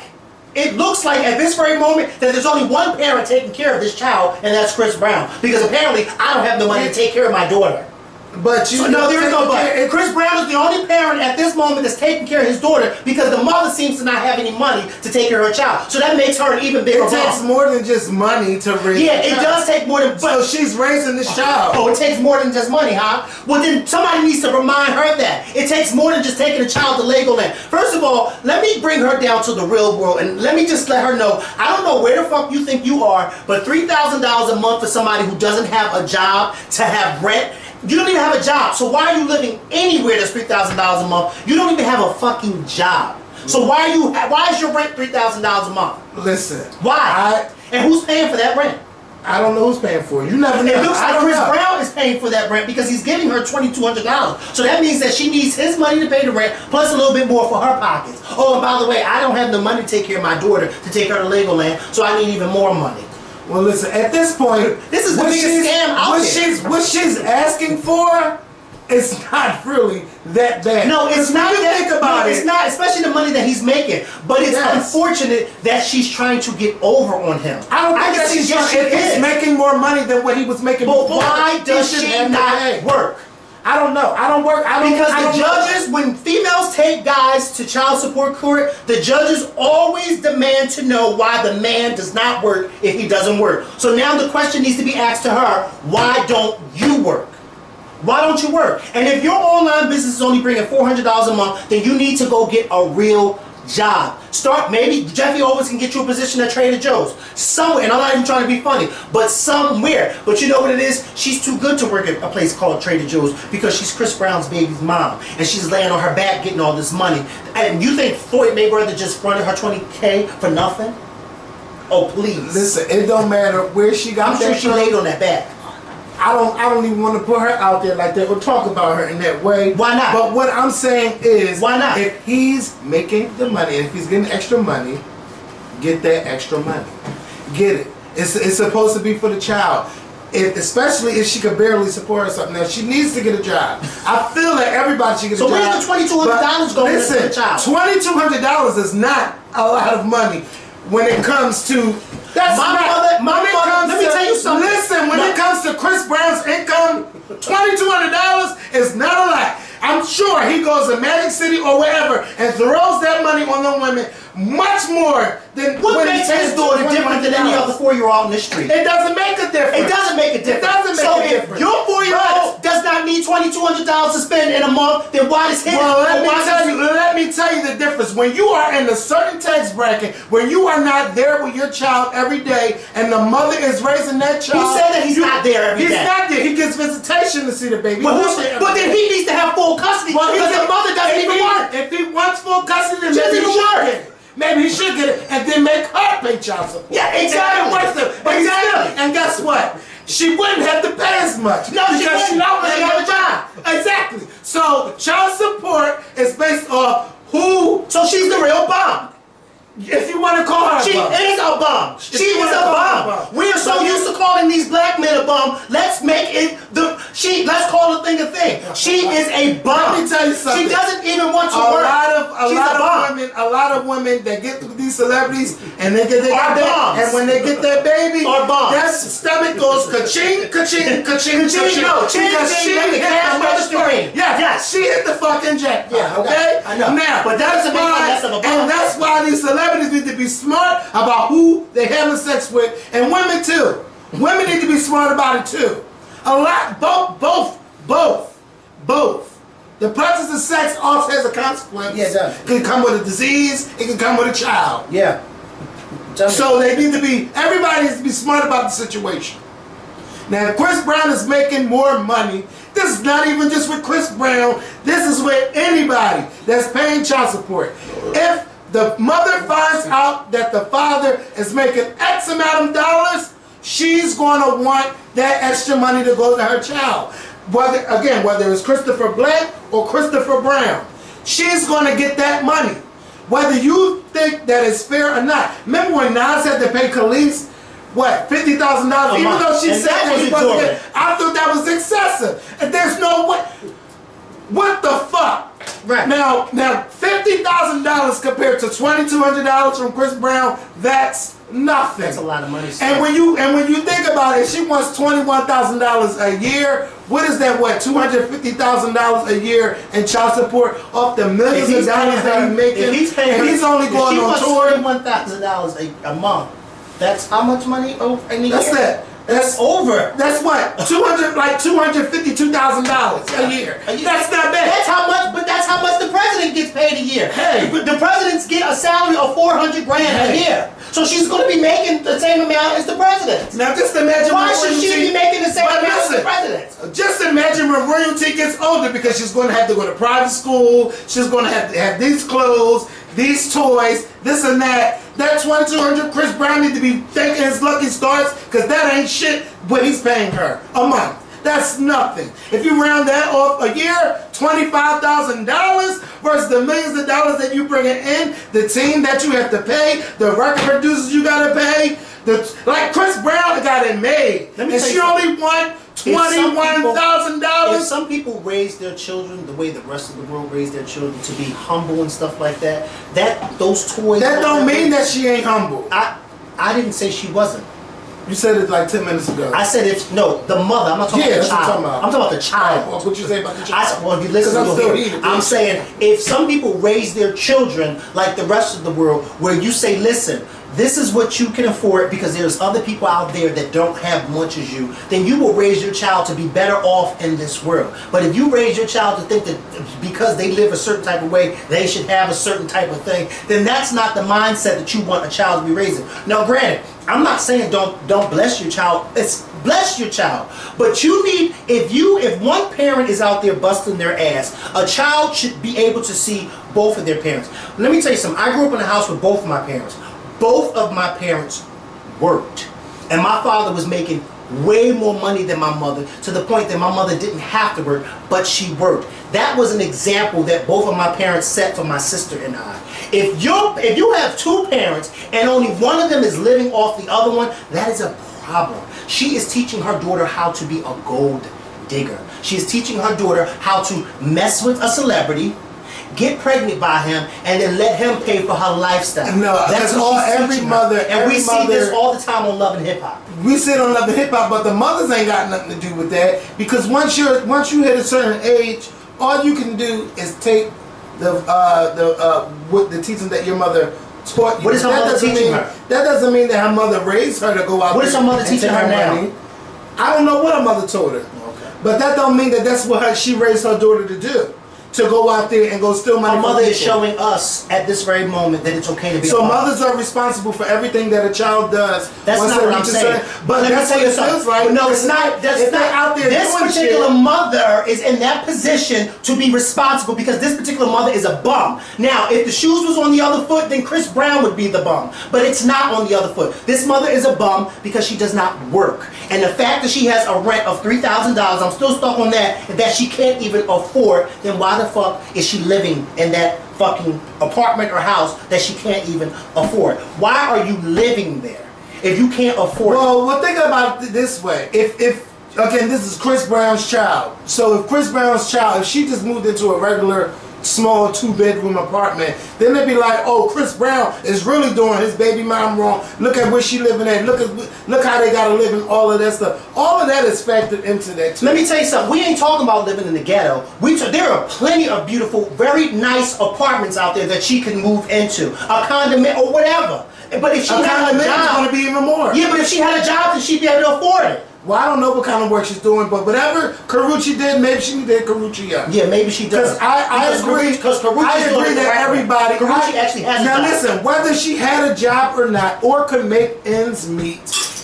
at this very moment that there's only one parent taking care of this child, and that's Chris Brown. Because apparently I don't have the money to take care of my daughter. But there is no but. Chris Brown is the only parent at this moment that's taking care of his daughter because the mother seems to not have any money to take care of her child. So that makes her an even bigger problem. It takes more than just money to raise a child. It does take more than... So she's raising this child. Oh, it takes more than just money, huh? Well, then somebody needs to remind her that. It takes more than just taking a child to Legoland. First of all, let me bring her down to the real world and let me just let her know, I don't know where the fuck you think you are, but $3,000 a month for somebody who doesn't have a job to have rent. You don't even have a job, so why are you living anywhere that's $3,000 a month? You don't even have a fucking job. So why is your rent $3,000 a month? Listen. Why? And who's paying for that rent? I don't know who's paying for it. You never know. It looks like Chris Brown is paying for that rent because he's giving her $2,200. So that means that she needs his money to pay the rent plus a little bit more for her pockets. Oh, and by the way, I don't have the money to take care of my daughter to take her to Legoland, so I need even more money. Well, listen, at this point, this is the biggest scam out there. What she's asking for it's not really that bad. No, it's not. Think about it. It's not, especially the money that he's making. But it's unfortunate that she's trying to get over on him. I don't think that she's making more money than what he was making before. But why does she not work? I don't know. I don't work. Because the judges, when females take guys to child support court, the judges always demand to know why the man does not work if he doesn't work. So now the question needs to be asked to her, why don't you work? Why don't you work? And if your online business is only bringing $400 a month, then you need to go get a real job. Maybe Geoffrey Owens can get you a position at Trader Joe's. Somewhere, and I'm not even trying to be funny, but somewhere. But you know what it is? She's too good to work at a place called Trader Joe's because she's Chris Brown's baby's mom. And she's laying on her back getting all this money. And you think Floyd Mayweather just fronted her $20K for nothing? Oh, please. Listen, it don't matter where she got that. I'm sure she laid on that back. I don't even want to put her out there like that or talk about her in that way. Why not? But what I'm saying is, why not? If he's making the money, if he's getting extra money, get that extra money. Get it. It's supposed to be for the child. Especially if she could barely support herself. Now, she needs to get a job. I feel that everybody should get a job. So where's the $2,200 going to the child? $2,200 is not a lot of money when it comes to... Let me tell you something. Listen, when it comes to Chris Brown's income, $2,200 is not a lot. I'm sure he goes to Magic City or wherever and throws that money on them women much more than what makes his daughter different than any other 4-year-old in the street. It doesn't make a difference. It doesn't make a difference. It doesn't make a difference. If your 4-year-old does not need $2,200 to spend in a month, then why does his? Well, let me tell you the difference. When you are in a certain tax bracket, where you are not there with your child every day, and the mother is raising that child. Who said that he's not there every day? He's not there. He gets visitation to see the baby. But then he needs to have full custody because the mother doesn't even work. If he wants full custody, then maybe he should get it. Maybe he should get it and then make her pay child support. Yeah, exactly. Exactly. And guess what? She wouldn't have to pay as much. No, because she already have a job. Exactly. So child support is based off who. So she's the real bum. If you want to call her she a bum. Is a bum. She is a bum. We are so used to calling these black men a bum. Let's make it let's call the thing a thing. She is a bum. Let me tell you something. She doesn't even want to work. A lot of women that get these celebrities and they get and when they get their baby, that stomach goes ka-ching, ka-ching, ka-ching, ka-ching. No, she hit the cash register. Yes, she hit the fucking jackpot. Yeah, okay? I know. Now, but that's why these celebrities need to be smart about who they're having sex with, and women too. Women need to be smart about it too. Both. The presence of sex also has a consequence. Yeah, it does. It can come with a disease. It can come with a child. Yeah. So everybody needs to be smart about the situation. Now, if Chris Brown is making more money, this is not even just with Chris Brown. This is with anybody that's paying child support. If the mother finds out that the father is making X amount of dollars, she's going to want that extra money to go to her child. Whether it's Christopher Black or Christopher Brown, she's going to get that money. Whether you think that it's fair or not. Remember when Nas had to pay Khalees, what, $50,000? Even though she said that he wasn't getting, I thought that was excessive. And there's no way. What the fuck? Right. Now $50,000 compared to $2,200 from Chris Brown, that's nothing. That's a lot of money. And when you think about it, she wants $21,000 a year. What is that? What, $250,000 a year in child support off the millions of dollars that he's making? He's only going on tour. $21,000 a month. That's how much money? That's it. That's over. That's what? $252,000 a year. That's not bad. That's how much, but that's how much the president gets paid a year. Hey. The presidents get a salary of $400,000 a year. So she's going to be making the same amount as the president. Now just imagine why should she be making the same amount as the president? Just imagine when royalty gets older, because she's going to have to go to private school, she's going to have these clothes, these toys, this and that. That $2,200 Chris Brown need to be thanking his lucky stars, because that ain't shit what he's paying her a month. That's nothing. If you round that off a year, $25,000 versus the millions of dollars that you bringing in, the team that you have to pay, the record producers you gotta pay, like Chris Brown got it made, and she only won $21,000 if some people raise their children the way the rest of the world raised their children, to be humble and stuff like that, those toys. That don't mean that she ain't humble. I didn't say she wasn't. You said it like 10 minutes ago. I said the mother. I'm not talking about the child. I'm talking about the child. Well, what you say about the child? Well, if you listen, I'm saying if some people raise their children like the rest of the world, where you say, listen, this is what you can afford because there's other people out there that don't have much as you, then you will raise your child to be better off in this world. But if you raise your child to think that because they live a certain type of way, they should have a certain type of thing, then that's not the mindset that you want a child to be raising. Now, granted, I'm not saying don't bless your child. It's bless your child. But you need, if one parent is out there busting their ass, a child should be able to see both of their parents. Let me tell you something. I grew up in a house with both of my parents. Both of my parents worked. And my father was making way more money than my mother, to the point that my mother didn't have to work, but she worked. That was an example that both of my parents set for my sister and I. If you have two parents and only one of them is living off the other one, that is a problem. She is teaching her daughter how to be a gold digger. She is teaching her daughter how to mess with a celebrity, get pregnant by him, and then let him pay for her lifestyle. No, that's all every mother. And we see this all the time on Love and Hip Hop. We see it on Love and Hip Hop, but the mothers ain't got nothing to do with that, because once you hit a certain age, all you can do is take the teaching that your mother taught you. What is her mother teaching her? That doesn't mean that her mother raised her to go out. What is her mother teaching her now? Money. I don't know what her mother told her. Okay. But that don't mean that that's what she raised her daughter to do. To go out there and go steal money. Our mother is showing us at this very moment that it's okay to be. So mothers are responsible for everything that a child does. That's not what I'm saying. But that's what it feels like. No, it's not. That's not out there. This particular mother is in that position to be responsible because this particular mother is a bum. Now, if the shoes was on the other foot, then Chris Brown would be the bum. But it's not on the other foot. This mother is a bum because she does not work. And the fact that she has a rent of $3,000, I'm still stuck on that she can't even afford, then why the fuck is she living in that fucking apartment or house that she can't even afford? Why are you living there if you can't afford it? Well, think about it this way. If again, this is Chris Brown's child. So if Chris Brown's child, if she just moved into a regular small 2-bedroom apartment, then they'd be like, oh, Chris Brown is really doing his baby mom wrong. Look at where she living at. Look how they gotta live and all of that stuff. All of that is factored into that too. Let me tell you something. We ain't talking about living in the ghetto. There are plenty of beautiful, very nice apartments out there that she can move into, a condominium or whatever. But if she had a job, it's gonna be even more. Yeah, but if she had a job, then she'd be able to afford it. Well, I don't know what kind of work she's doing, but whatever Karuchi did, maybe she did Karuchi up. Yeah, maybe she does. I agree. Because I agree that everybody. Karuchi actually has a job. Now listen, whether she had a job or not, or could make ends meet,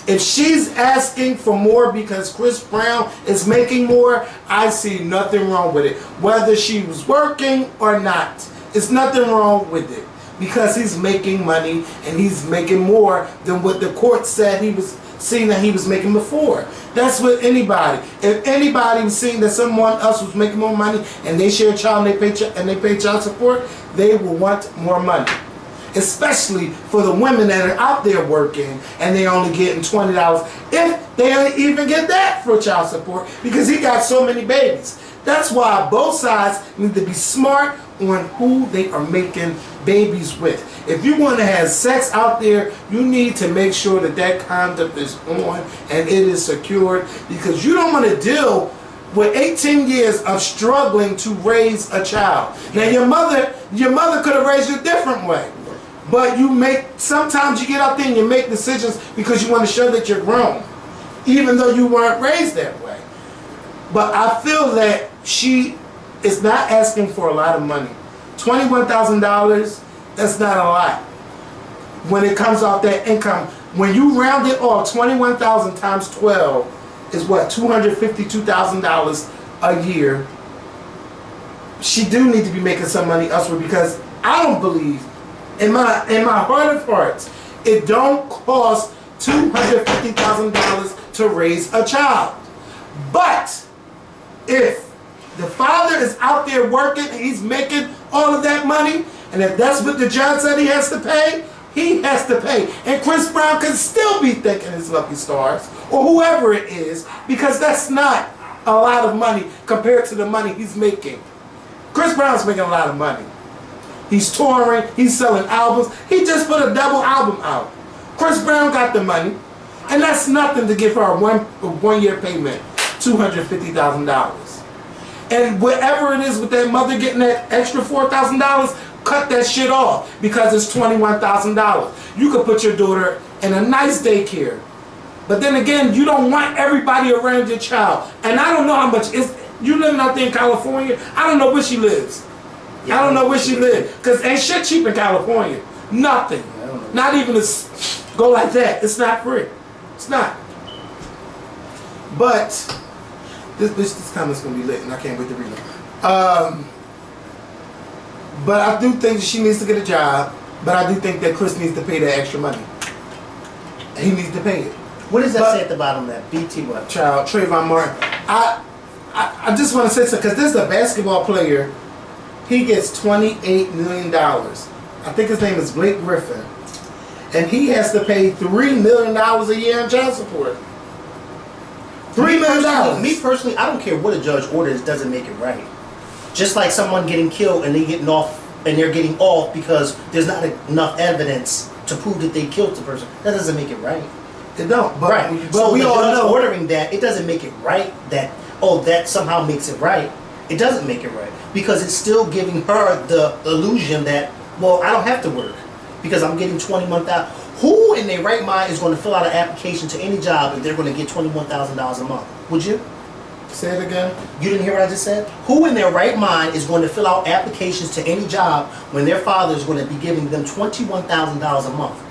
if she's asking for more because Chris Brown is making more, I see nothing wrong with it. Whether she was working or not, it's nothing wrong with it. Because he's making money and he's making more than what the court said he was seeing that he was making before. That's with anybody. If anybody was seeing that someone else was making more money and they share a child and they pay child support, they will want more money. Especially for the women that are out there working and they only getting $20, if they even get that for child support, because he got so many babies. That's why both sides need to be smart on who they are making babies with. If you want to have sex out there, you need to make sure that that condom is on and it is secured, because you don't want to deal with 18 years of struggling to raise a child. Now your mother could have raised you a different way, but sometimes you get out there and you make decisions because you want to show that you're grown, even though you weren't raised that way. But I feel that she is not asking for a lot of money. $21,000, that's not a lot. When it comes off that income, when you round it off, 21,000 times 12 is what, $252,000 a year. She do need to be making some money elsewhere, because I don't believe, in my heart of hearts, it don't cost $250,000 to raise a child. But if the father is out there working and he's making all of that money, and if that's what the judge said he has to pay, he has to pay. And Chris Brown can still be thanking his lucky stars, or whoever it is, because that's not a lot of money compared to the money he's making. Chris Brown's making a lot of money. He's touring, he's selling albums. He just put a double album out. Chris Brown got the money, and that's nothing to give her a one year payment, $250,000. And whatever it is with that mother getting that extra $4,000, cut that shit off because it's $21,000. You could put your daughter in a nice daycare. But then again, you don't want everybody around your child. And I don't know how much is you living out there in California. I don't know where she lives. I don't know where she lives. Because ain't shit cheap in California. Nothing. Not even to go like that. It's not free. It's not. But this comment's gonna be lit and I can't wait to read it. But I do think she needs to get a job. But I do think that Chris needs to pay that extra money. He needs to pay it. What does that say at the bottom of that? BT what? Child, Trayvon Martin. I just want to say something, because this is a basketball player. He gets $28 million. I think his name is Blake Griffin. And he has to pay $3 million a year in child support. $3 million. Me personally, I don't care what a judge orders, doesn't make it right. Just like someone getting killed and they're getting off because there's not enough evidence to prove that they killed the person. That doesn't make it right. It don't. But, right. But so we all know ordering that, it doesn't make it right that, oh, that somehow makes it right. It doesn't make it right. Because it's still giving her the illusion that, well, I don't have to work because I'm getting $21,000. Who in their right mind is going to fill out an application to any job if they're going to get $21,000 a month? Would you? Say it again. You didn't hear what I just said? Who in their right mind is going to fill out applications to any job when their father is going to be giving them $21,000 a month?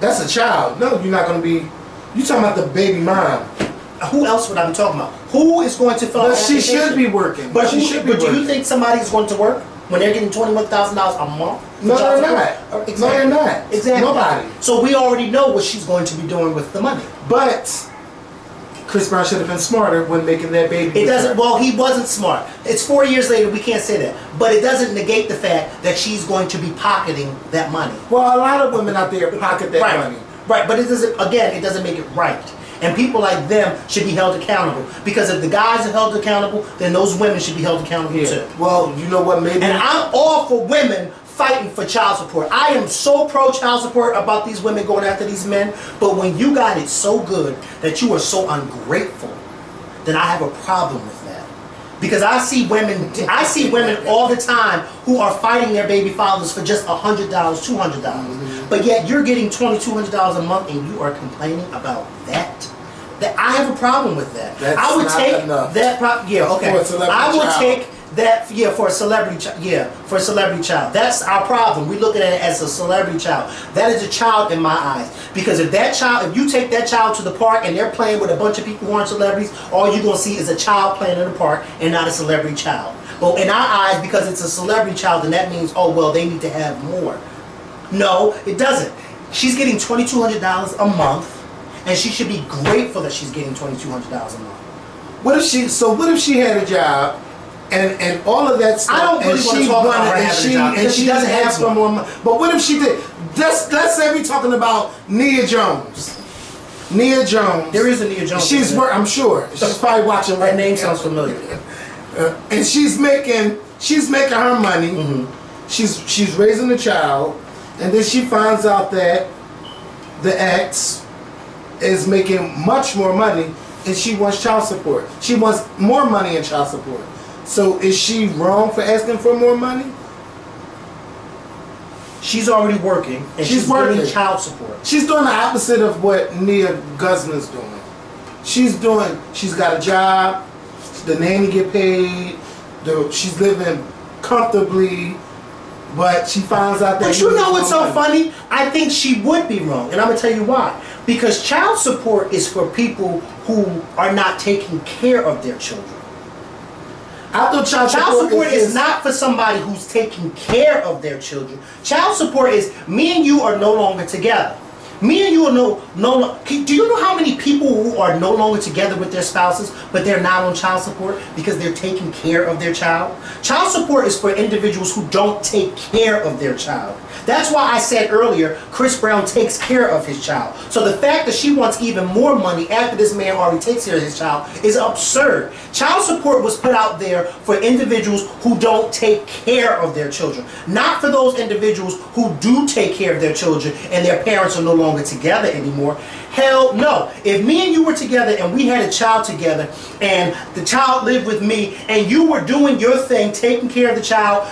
That's a child. No, you're not going to be. You talking about the baby mom. Who else would I be talking about? Who is going to fill out an But she application? should be working. But she should be But do working. you think somebody's going to work when they're getting $21,000 a month? No, they're not. Exactly. No, they're not. Exactly. Nobody. So we already know what she's going to be doing with the money. But Chris Brown should have been smarter when making that baby. It doesn't. Well, he wasn't smart. It's 4 years later. We can't say that. But it doesn't negate the fact that she's going to be pocketing that money. Well, a lot of women out there pocket that money. Right. But it doesn't. Again, it doesn't make it right. And people like them should be held accountable. Because if the guys are held accountable, then those women should be held accountable too. Well, you know what? Maybe. And I'm all for women fighting for child support. I am so pro child support about these women going after these men. But when you got it so good that you are so ungrateful, then I have a problem with that. Because I see women all the time who are fighting their baby fathers for just $100, $200. But yet you're getting $2,200 a month and you are complaining about that. That I have a problem with that. That's I would not take enough. that. Yeah, okay. For a celebrity I would child. take that. Yeah, for a celebrity. For a celebrity child. That's our problem. We look at it as a celebrity child. That is a child in my eyes. Because if you take that child to the park and they're playing with a bunch of people who aren't celebrities, all you're gonna see is a child playing in the park and not a celebrity child. But in our eyes, because it's a celebrity child, then that means, oh well, they need to have more. No, it doesn't. She's getting $2,200 a month, and she should be grateful that she's getting $2,200 a month. What if she had a job and all of that stuff? I don't really want to talk about her having a job because she doesn't have some more money. But what if she did? Let's say we're talking about Nia Jones. Nia Jones. There is a Nia Jones. I'm sure. She's probably watching. That name sounds familiar. And she's making her money. Mm-hmm. She's raising a child, and then she finds out that the ex is making much more money, and she wants child support. She wants more money in child support. So is she wrong for asking for more money? She's already working, and she's getting child support. She's doing the opposite of what Nia Guzman's doing. She's got a job, the nanny get paid, she's living comfortably, but she finds out that... But you know what's so funny? I think she would be wrong, and I'm going to tell you why. Because child support is for people who are not taking care of their children. I thought child support is not for somebody who's taking care of their children. Child support is me and you are no longer together. Me and you are do you know how many people who are no longer together with their spouses, but they're not on child support because they're taking care of their child? Child support is for individuals who don't take care of their child. That's why I said earlier, Chris Brown takes care of his child. So the fact that she wants even more money after this man already takes care of his child is absurd. Child support was put out there for individuals who don't take care of their children, not for those individuals who do take care of their children and their parents are no longer together anymore. Hell no. If me and you were together and we had a child together and the child lived with me and you were doing your thing, taking care of the child,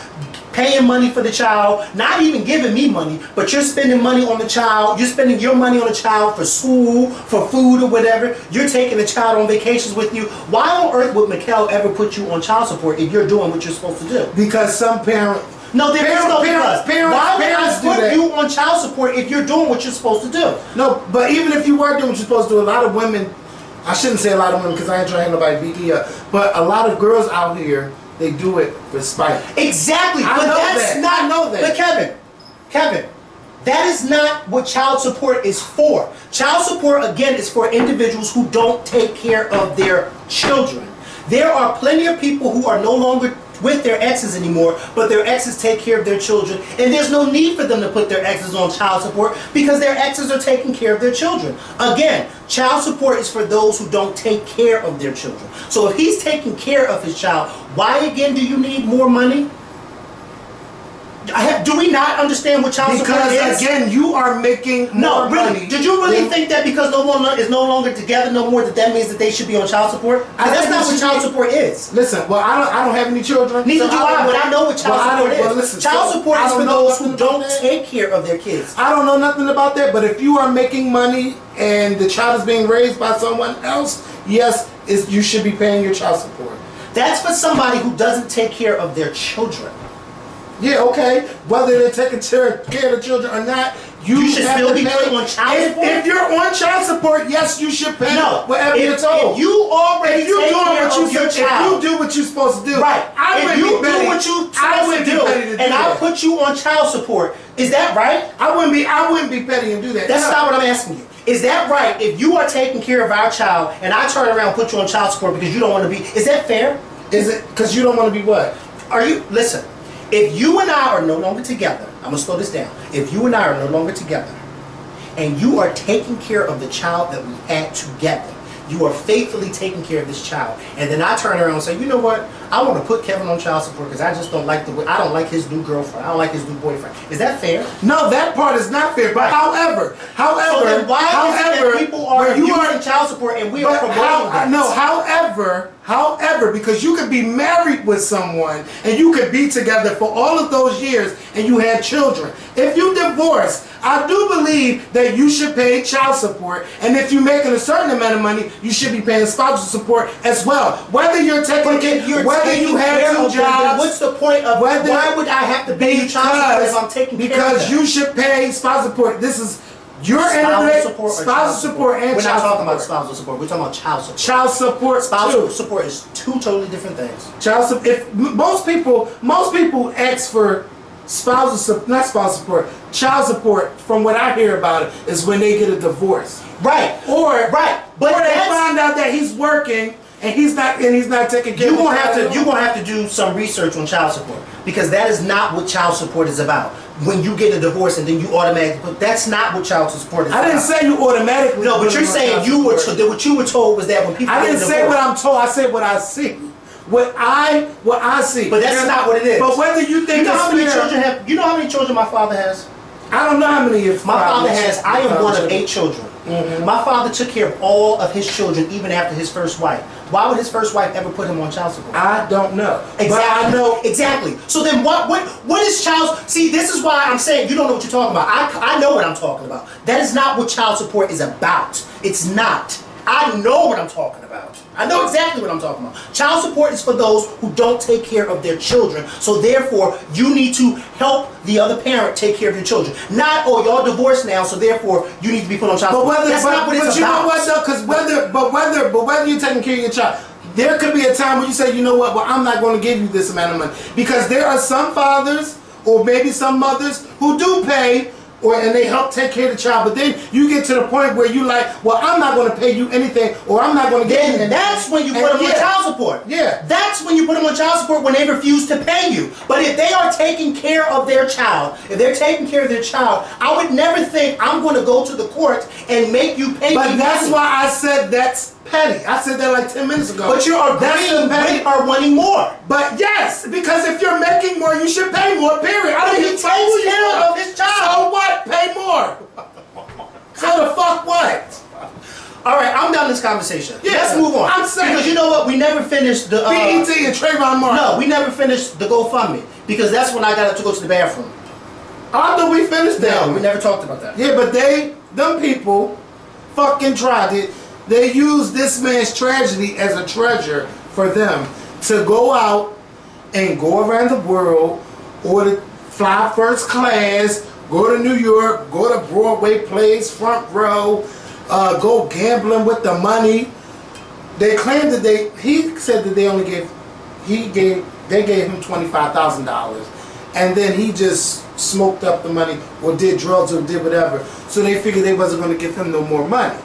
paying money for the child, not even giving me money, but you're spending money on the child, you're spending your money on the child for school, for food or whatever, you're taking the child on vacations with you, why on earth would Mikkel ever put you on child support if you're doing what you're supposed to do? Because some parents... No, there is no because. Why would parents I put you on child support if you're doing what you're supposed to do? No, but even if you were doing what you're supposed to do, a lot of women, I shouldn't say a lot of women because I ain't trying to have nobody beat me up, but a lot of girls out here, they do it for spite. Exactly, I know that. But Kevin, that is not what child support is for. Child support, again, is for individuals who don't take care of their children. There are plenty of people who are no longer with their exes anymore, but their exes take care of their children, and there's no need for them to put their exes on child support because their exes are taking care of their children. Again, child support is for those who don't take care of their children. So if he's taking care of his child, why again do you need more money? Do we not understand what child support is? Because again, you are making more money. Did you really think that because no one is no longer together no more that means that they should be on child support? That's not what child support is. Listen, well, I don't have any children. Neither do I, but I know what child support is. Well, listen, child support is for those who don't take care of their kids. I don't know nothing about that, but if you are making money and the child is being raised by someone else, yes, you should be paying your child support. That's for somebody who doesn't take care of their children. Yeah, okay. Whether they're taking care of the children or not, you should still be paying on child support. If you're on child support, yes, you should pay whatever you're told. If you already take care of your child, if you do what you're supposed to do, right? If you do what you're supposed to do, and I put you on child support, is that right? I wouldn't be petty and do that. That's not what I'm asking you. Is that right? If you are taking care of our child, and I turn around and put you on child support because you don't want to be, is that fair? Is it because you don't want to be what? Listen. If you and I are no longer together, I'm going to slow this down. If you and I are no longer together, and you are taking care of the child that we had together, you are faithfully taking care of this child, and then I turn around and say, you know what? I want to put Kevin on child support because I just don't like I don't like his new girlfriend. I don't like his new boyfriend. Is that fair? No, that part is not fair. But however, so then why is it that people are using child support and we are promoting that? No, however, because you could be married with someone and you could be together for all of those years and you had children. If you divorce, I do believe that you should pay child support, and if you're making a certain amount of money, you should be paying spousal support as well. Whether you're taking care, whether you have two jobs, what's the point of why would I have to pay child support if I'm taking care of them? Because you should pay spousal support. This is your spousal support and we're not child talking support. about spousal support. We're talking about child support. Child support. Spousal support is two totally different things. Child support. If most people ask for not spousal support, child support. From what I hear about it, is when they get a divorce. Right. Or they find out that he's working and he's not taking care of You're gonna have to do some research on child support, because that is not what child support is about. When you get a divorce and then you automatically, that's not what child support is about. I didn't say you automatically. No, but you're saying what you were told was that when people I didn't say what I'm told. I said what I see. What I see. But that's not what it is. But whether you think how many children my father has? I don't know how many of my father has. I am one of 8 children. Mm-hmm. My father took care of all of his children even after his first wife. Why would his first wife ever put him on child support? I don't know. Exactly. But I know exactly. So then what is child? See, this is why I'm saying you don't know what you're talking about. I know what I'm talking about. That is not what child support is about. It's not. I know what I'm talking about. I know exactly what I'm talking about. Child support is for those who don't take care of their children. So therefore, you need to help the other parent take care of your children. Not, oh, y'all divorced now, so therefore you need to be put on child support. That's not what it's about. Know what though? Because whether you're taking care of your child, there could be a time when you say, you know what? Well, I'm not going to give you this amount of money, because there are some fathers or maybe some mothers who do pay and they help take care of the child, but then you get to the point where you like, well, I'm not going to pay you anything, or I'm not going to get you. And that's when you put them on child support. Yeah. That's when you put them on child support, when they refuse to pay you. But if they are taking care of their child, I would never think I'm going to go to the court and make you pay me. But that's why I said that's petty. I said that like 10 minutes ago. But you're agreeing with or wanting more. But yes, because if you're making more, you should pay more, period. I don't He takes care of his child. So what? Pay more. So the fuck what? All right, I'm done this conversation. Yeah, let's move on. I'm saying. Because you know what? We never finished the... BET and Trayvon Martin. No, we never finished the GoFundMe. Because that's when I got to go to the bathroom. I thought we finished that. No, we never talked about that. Yeah, but them people fucking tried it. They used this man's tragedy as a treasure for them to go out and go around the world, or to fly first class, go to New York, go to Broadway plays, front row, go gambling with the money. They claimed that he said that they gave him $25,000, and then he just smoked up the money or did drugs or did whatever. So they figured they wasn't going to give him no more money.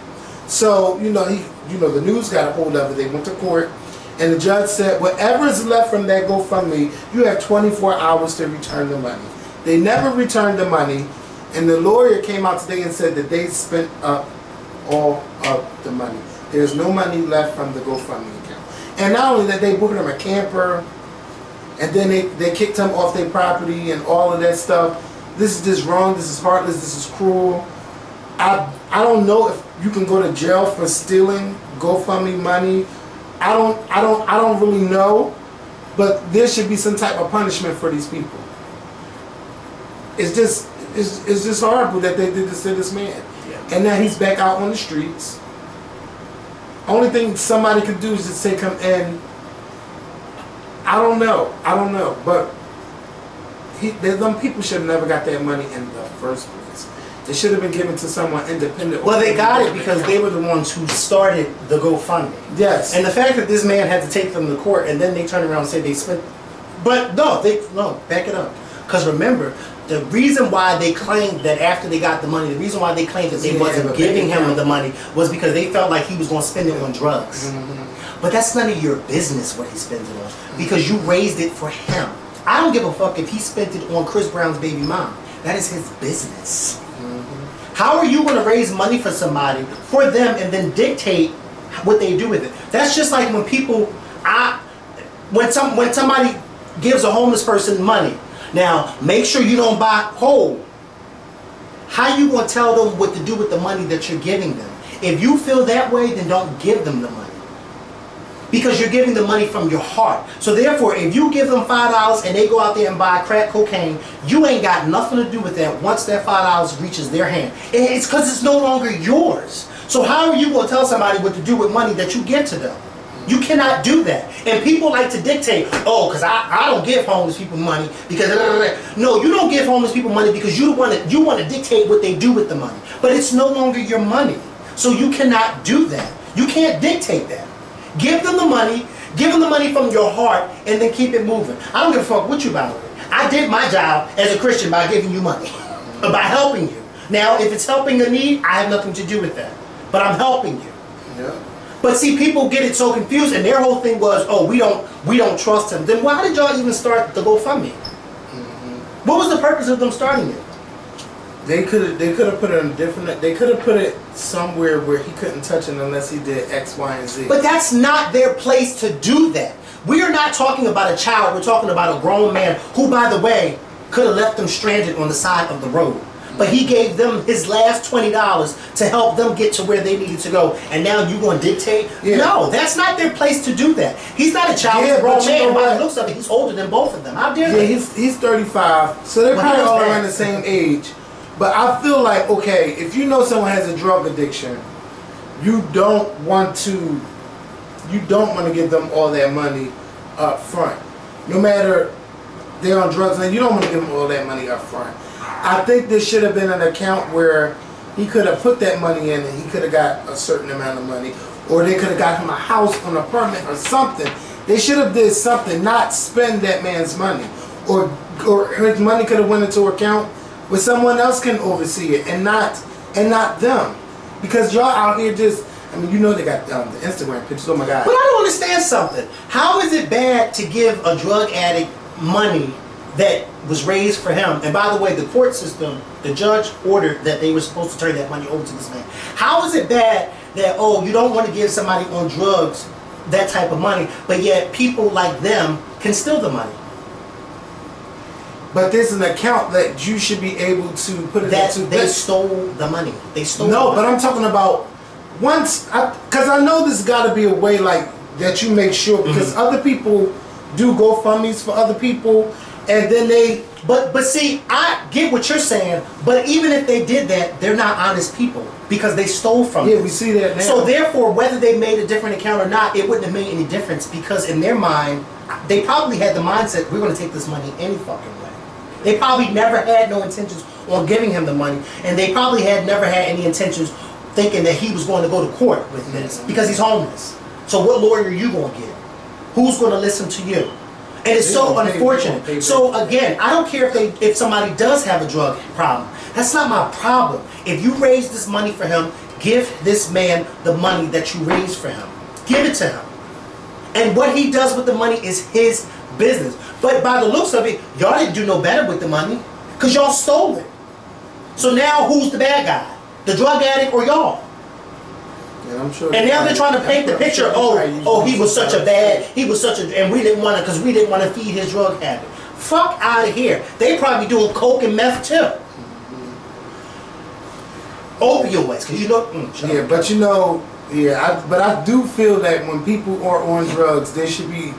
So the news got a hold of it. They went to court, and the judge said, whatever is left from that GoFundMe, you have 24 hours to return the money. They never returned the money, and the lawyer came out today and said that they spent up all of the money. There's no money left from the GoFundMe account. And not only that, they booked him a camper, and then they kicked him off their property and all of that stuff. This is just wrong. This is heartless. This is cruel. I don't know if you can go to jail for stealing GoFundMe money. I don't really know, but there should be some type of punishment for these people. It's just horrible that they did this to this man. Yeah. And now he's back out on the streets. Only thing somebody could do is just take him in. I don't know, but them people should have never got that money in the first place. It should have been given to someone independent. Well, they got it because they were the ones who started the GoFundMe. Yes. And the fact that this man had to take them to court and then they turned around and said they spent... But no, back it up. Because remember, the reason why they claimed that after they got the money, the reason why they claimed that they wasn't giving him the money was because they felt like he was going to spend it on drugs. Mm-hmm. But that's none of your business what he spends it on. Because you raised it for him. I don't give a fuck if he spent it on Chris Brown's baby mom. That is his business. How are you going to raise money for somebody, for them, and then dictate what they do with it? That's just like when people, when somebody gives a homeless person money. Now, make sure you don't buy whole. How you going to tell them what to do with the money that you're giving them? If you feel that way, then don't give them the money. Because you're giving the money from your heart. So therefore, if you give them $5 and they go out there and buy crack cocaine, you ain't got nothing to do with that once that $5 reaches their hand. It's because it's no longer yours. So how are you going to tell somebody what to do with money that you give to them? You cannot do that. And people like to dictate, oh, because I don't give homeless people money because... No, you don't give homeless people money because you want to dictate what they do with the money. But it's no longer your money. So you cannot do that. You can't dictate that. Give them the money from your heart, and then keep it moving. I don't give a fuck what you buy with it. I did my job as a Christian by giving you money, by helping you. Now, if it's helping a need, I have nothing to do with that. But I'm helping you. Yeah. But see, people get it so confused, and their whole thing was, oh, we don't trust him. Then why did y'all even start the GoFundMe? Mm-hmm. What was the purpose of them starting it? They could have put it in different. They could have put it somewhere where he couldn't touch it unless he did X, Y, and Z. But that's not their place to do that. We are not talking about a child. We're talking about a grown man who, by the way, could have left them stranded on the side of the road. But he gave them his last $20 to help them get to where they needed to go. And now you going to dictate? Yeah. No, that's not their place to do that. He's not a child. He's a grown man. By the looks of it, he's older than both of them. How dare they? He's 35, so they're probably all around the same age. But I feel like, okay, if you know someone has a drug addiction, you don't want to give them all that money up front. No matter they're on drugs, and you don't want to give them all that money up front. I think there should have been an account where he could have put that money in and he could have got a certain amount of money. Or they could have got him a house, an apartment, or something. They should have did something, not spend that man's money. Or his money could have went into an account where someone else can oversee it and not them, because y'all out here just. I mean, you know they got the Instagram pictures. Oh my God! But I don't understand something. How is it bad to give a drug addict money that was raised for him? And by the way, the court system, the judge ordered that they were supposed to turn that money over to this man. How is it bad that, oh, you don't want to give somebody on drugs that type of money, but yet people like them can steal the money? But there's an account that you should be able to put it into. They stole the money. They stole. No, the money. but I'm talking about because I know there's got to be a way like that you make sure, because other people do GoFundMes for other people, and then they. But see, I get what you're saying, but even if they did that, they're not honest people because they stole from Yeah, them. we see that now. So therefore, whether they made a different account or not, it wouldn't have made any difference, because in their mind, they probably had the mindset, we're going to take this money any fucking way. They probably never had no intentions on giving him the money, and they probably had never had any intentions thinking that he was going to go to court with this, because he's homeless. So what lawyer are you going to get? Who's going to listen to you? And it's so unfortunate. So again, I don't care if somebody does have a drug problem. That's not my problem. If you raise this money for him, give this man the money that you raised for him. Give it to him. And what he does with the money is his business. But by the looks of it, y'all didn't do no better with the money, because y'all stole it. So now who's the bad guy? The drug addict or y'all? And I'm sure. And now they're trying to paint the picture. Oh, he was such a bad. He was such a, and we didn't want to, because we didn't want to feed his drug habit. Fuck out of here. They probably doing coke and meth too. Opioids, because you know. Yeah, but you know, but I do feel that when people are on drugs, there should be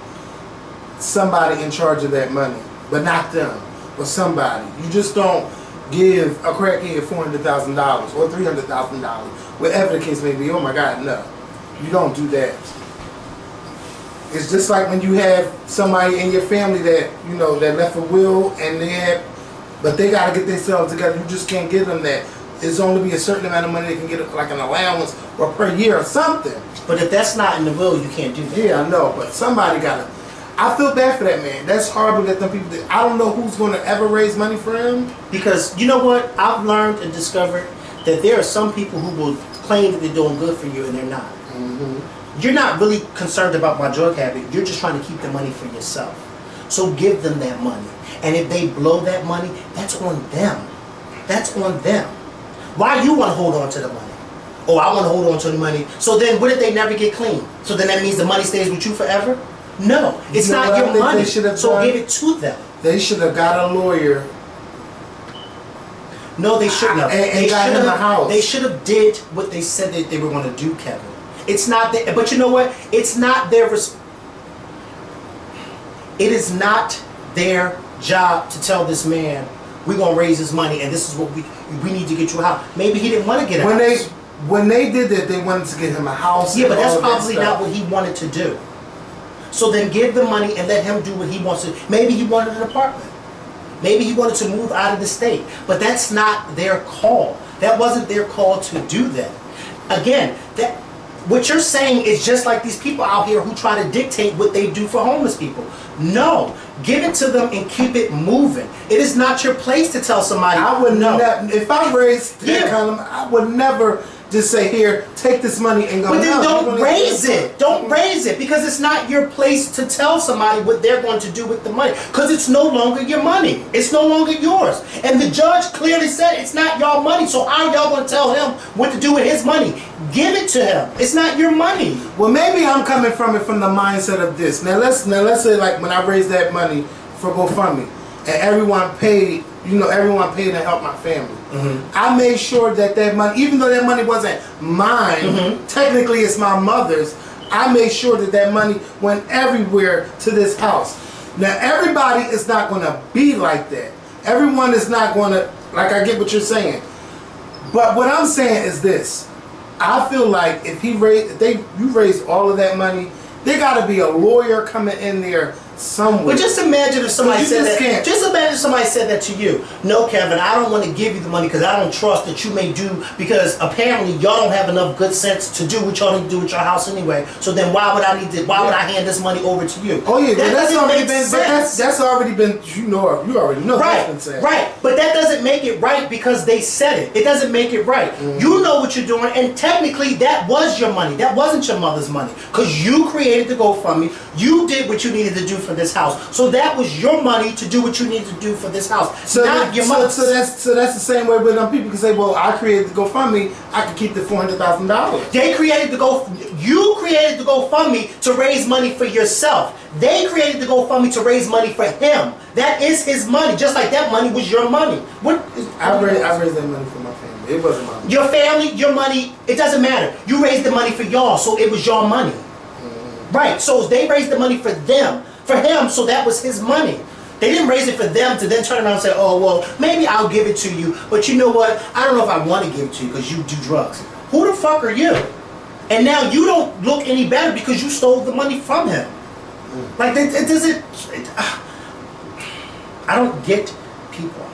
somebody in charge of that money, but not them, but somebody. You just don't give a crackhead $400,000 or $300,000, whatever the case may be. Oh my God, no. You don't do that. It's just like when you have somebody in your family that, you know, that left a will and but they got to get themselves together. You just can't give them that. There's only be a certain amount of money they can get, like an allowance or per year or something. But if that's not in the will, you can't do that. Yeah, I know, but somebody got to. I feel bad for that man. That's horrible that them people did. I don't know who's going to ever raise money for him. Because you know what? I've learned and discovered that there are some people who will claim that they're doing good for you and they're not. You're not really concerned about my drug habit. You're just trying to keep the money for yourself. So give them that money. And if they blow that money, that's on them. That's on them. Why you want to hold on to the money? Oh, I want to hold on to the money. So then what if they never get clean? So then that means the money stays with you forever? No, it's not your money, so give it to them. They should have got a lawyer. No, they shouldn't have. And got in the house. They should have did what they said that they were going to do, Kevin. It's not that, but you know what? It's not their. It is not their job to tell this man, we're going to raise his money and this is what we need to get you a house. Maybe he didn't want to get a house. When they did that, they wanted to get him a house. Yeah, but that's probably not what he wanted to do. So then give the money and let him do what he wants to. Maybe he wanted an apartment. Maybe he wanted to move out of the state. But that's not their call. That wasn't their call to do that. Again, what you're saying is just like these people out here who try to dictate what they do for homeless people. No, give it to them and keep it moving. It is not your place to tell somebody. I would not. If I raised that kind of, I would never just say, here, take this money and go. But then don't raise it. Don't raise it, because it's not your place to tell somebody what they're going to do with the money, because it's no longer your money. It's no longer yours. And the judge clearly said it's not your money, so how y'all going to tell him what to do with his money? Give it to him. It's not your money. Well, maybe I'm coming from the mindset of this. Now let's say, like, when I raised that money for GoFundMe and everyone paid to help my family. I made sure that money, even though that money wasn't mine, technically it's my mother's, I made sure that money went everywhere to this house. Now everybody is not going to be like that. Everyone is not going to, like, I get what you're saying. But what I'm saying is this. I feel like if you raised all of that money, there got to be a lawyer coming in there somewhere. But just imagine if somebody You said just that. can't. Just imagine if somebody said that to you. No, Kevin, I don't want to give you the money because I don't trust that you may do, because apparently y'all don't have enough good sense to do what y'all need to do with your house anyway. So then why would I hand this money over to you? Oh yeah, that that's doesn't already make been. sense. But that's already been. You already know. Right, That's been said. right. But that doesn't make it right because they said it. It doesn't make it right. You know what you're doing, and technically that was your money. That wasn't your mother's money because you created the GoFundMe. You did what you needed to do for this house. So that was your money to do what you needed to do for this house, not your mother's. So that's the same way with people can say, well, I created the GoFundMe. I can keep the $400,000. They created the You created the GoFundMe to raise money for yourself. They created the GoFundMe to raise money for him. That is his money, just like that money was your money. I raised that money for my family. It wasn't my money. Your family, your money, it doesn't matter. You raised the money for y'all, so it was your money. Right, so they raised the money for them, for him, so that was his money. They didn't raise it for them to then turn around and say, oh, well, maybe I'll give it to you, but you know what? I don't know if I want to give it to you because you do drugs. Who the fuck are you? And now you don't look any better because you stole the money from him. Like, it doesn't... I don't get people.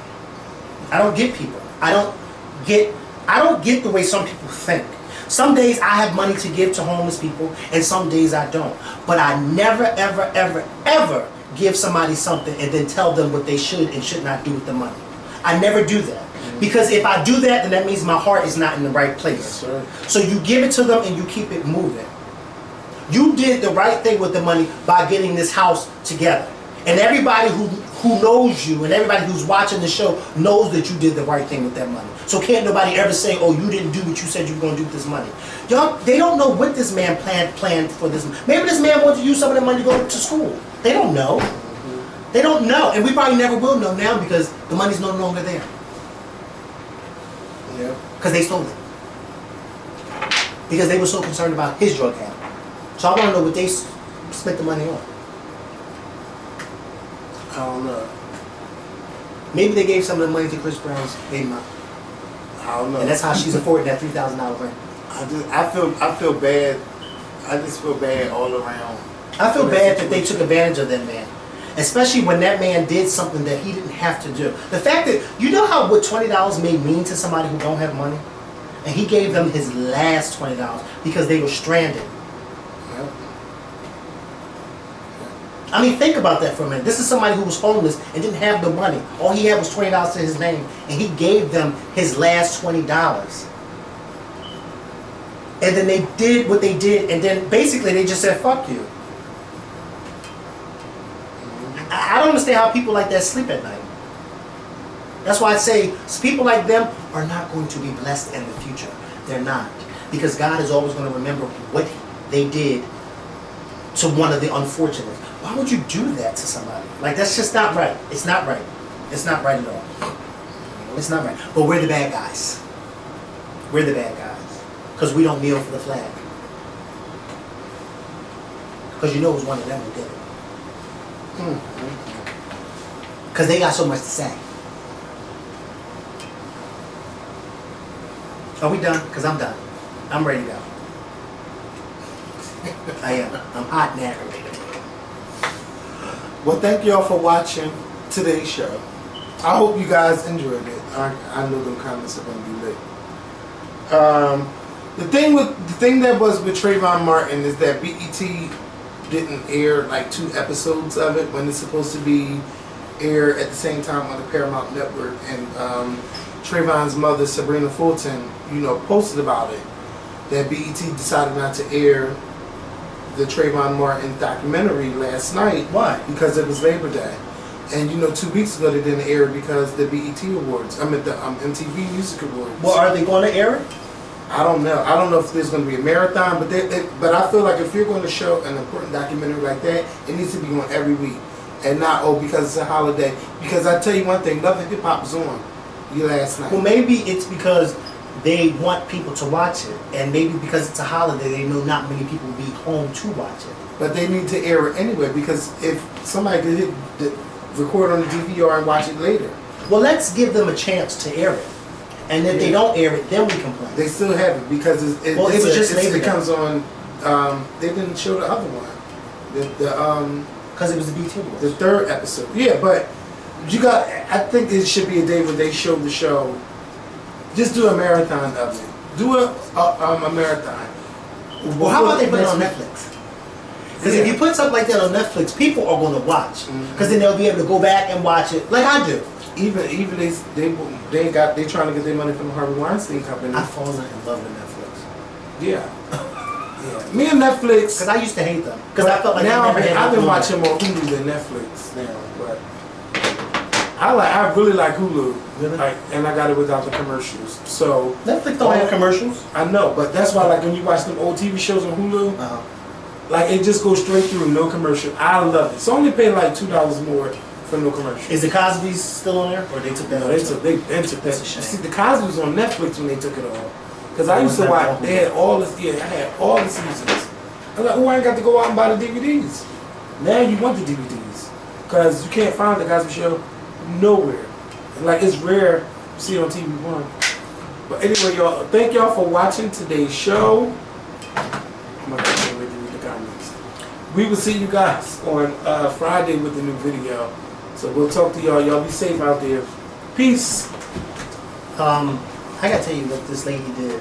I don't get people. I don't get the way some people think. Some days I have money to give to homeless people, and some days I don't. But I never, ever, ever, ever give somebody something and then tell them what they should and should not do with the money. I never do that. Because if I do that, then that means my heart is not in the right place. That's right. So you give it to them and you keep it moving. You did the right thing with the money by getting this house together. And everybody who knows you and everybody who's watching the show knows that you did the right thing with that money. So can't nobody ever say, oh, you didn't do what you said you were going to do with this money. Y'all, they don't know what this man planned for this. Maybe this man wanted to use some of that money to go to school. They don't know. They don't know. And we probably never will know now because the money's no longer there. Yeah. Because they stole it. Because they were so concerned about his drug habit. So I want to know what they spent the money on. I don't know. Maybe they gave some of the money to Chris Brown's baby mom. I don't know. And that's how she's affording that $3,000 rent. I feel bad. I just feel bad all around. I feel bad that they took advantage of that man. Especially when that man did something that he didn't have to do. The fact that, you know how what $20 may mean to somebody who don't have money? And he gave them his last $20 because they were stranded. Yep. I mean, think about that for a minute. This is somebody who was homeless and didn't have the money. All he had was $20 to his name, and he gave them his last $20. And then they did what they did, and then basically they just said, fuck you. I don't understand how people like that sleep at night. That's why I say people like them are not going to be blessed in the future. They're not. Because God is always going to remember what they did to one of the unfortunates. Why would you do that to somebody? Like, that's just not right. It's not right. It's not right at all. It's not right. But we're the bad guys. We're the bad guys. Because we don't kneel for the flag. Because you know it was one of them who did it. Because they got so much to say. Are we done? Because I'm done. I'm ready to go. I am. I'm hot and aggravated. Well, thank y'all for watching today's show. I hope you guys enjoyed it. I know them comments are going to be lit. The thing that was with Trayvon Martin is that BET didn't air like 2 episodes of it when it's supposed to be aired at the same time on the Paramount Network. And Trayvon's mother, Sabrina Fulton, posted about it, that BET decided not to air the Trayvon Martin documentary last night. Why? Because it was Labor Day. And 2 weeks ago they didn't air it because the BET Awards, the MTV Music Awards. Well, are they going to air it? I don't know. I don't know if there's going to be a marathon, but I feel like if you're going to show an important documentary like that, it needs to be on every week. And not, because it's a holiday. Because I tell you one thing, Love and Hip Hop was on last night. Well, maybe it's because they want people to watch it. And maybe because it's a holiday, they know not many people will be home to watch it. But they need to air it anyway, because if somebody could record on the DVR and watch it later. Well, let's give them a chance to air it. And if they don't air it, then we complain. They still haven't, because it comes on. they didn't show the other one. Because Because it was the BT Awards. The 3rd episode. Yeah, but you got. I think it should be a day when they show the show. Just do a marathon of it. Do a marathon. Well, how about they put it on Netflix? Because if you put something like that on Netflix, people are going to watch. Because then they'll be able to go back and watch it, like I do. Even they trying to get their money from the Harvey Weinstein company. I've fallen in love with Netflix. Yeah. Me and Netflix. Because I used to hate them. Because I felt like now I've been watching more Hulu than Netflix now, but I really like Hulu. Really? And I got it without the commercials. So Netflix don't have commercials. I know, but that's why like when you watch them old TV shows on Hulu, like it just goes straight through, no commercial. I love it. So only pay like $2 more for no commercial. Is the Cosby's still on there, or they took that? No, they took that. That's a shame. See, the Cosby was on Netflix when they took it off. Because I used to watch. They had all this. Yeah, I had all the seasons. I was like, oh, I ain't got to go out and buy the DVDs. Now you want the DVDs because you can't find the Cosby Show nowhere. And like it's rare to see it on TV1. But anyway, y'all, thank y'all for watching today's show. I'm gonna read the comments. We will see you guys on Friday with the new video. So we'll talk to y'all. Y'all be safe out there. Peace. I gotta tell you what this lady did.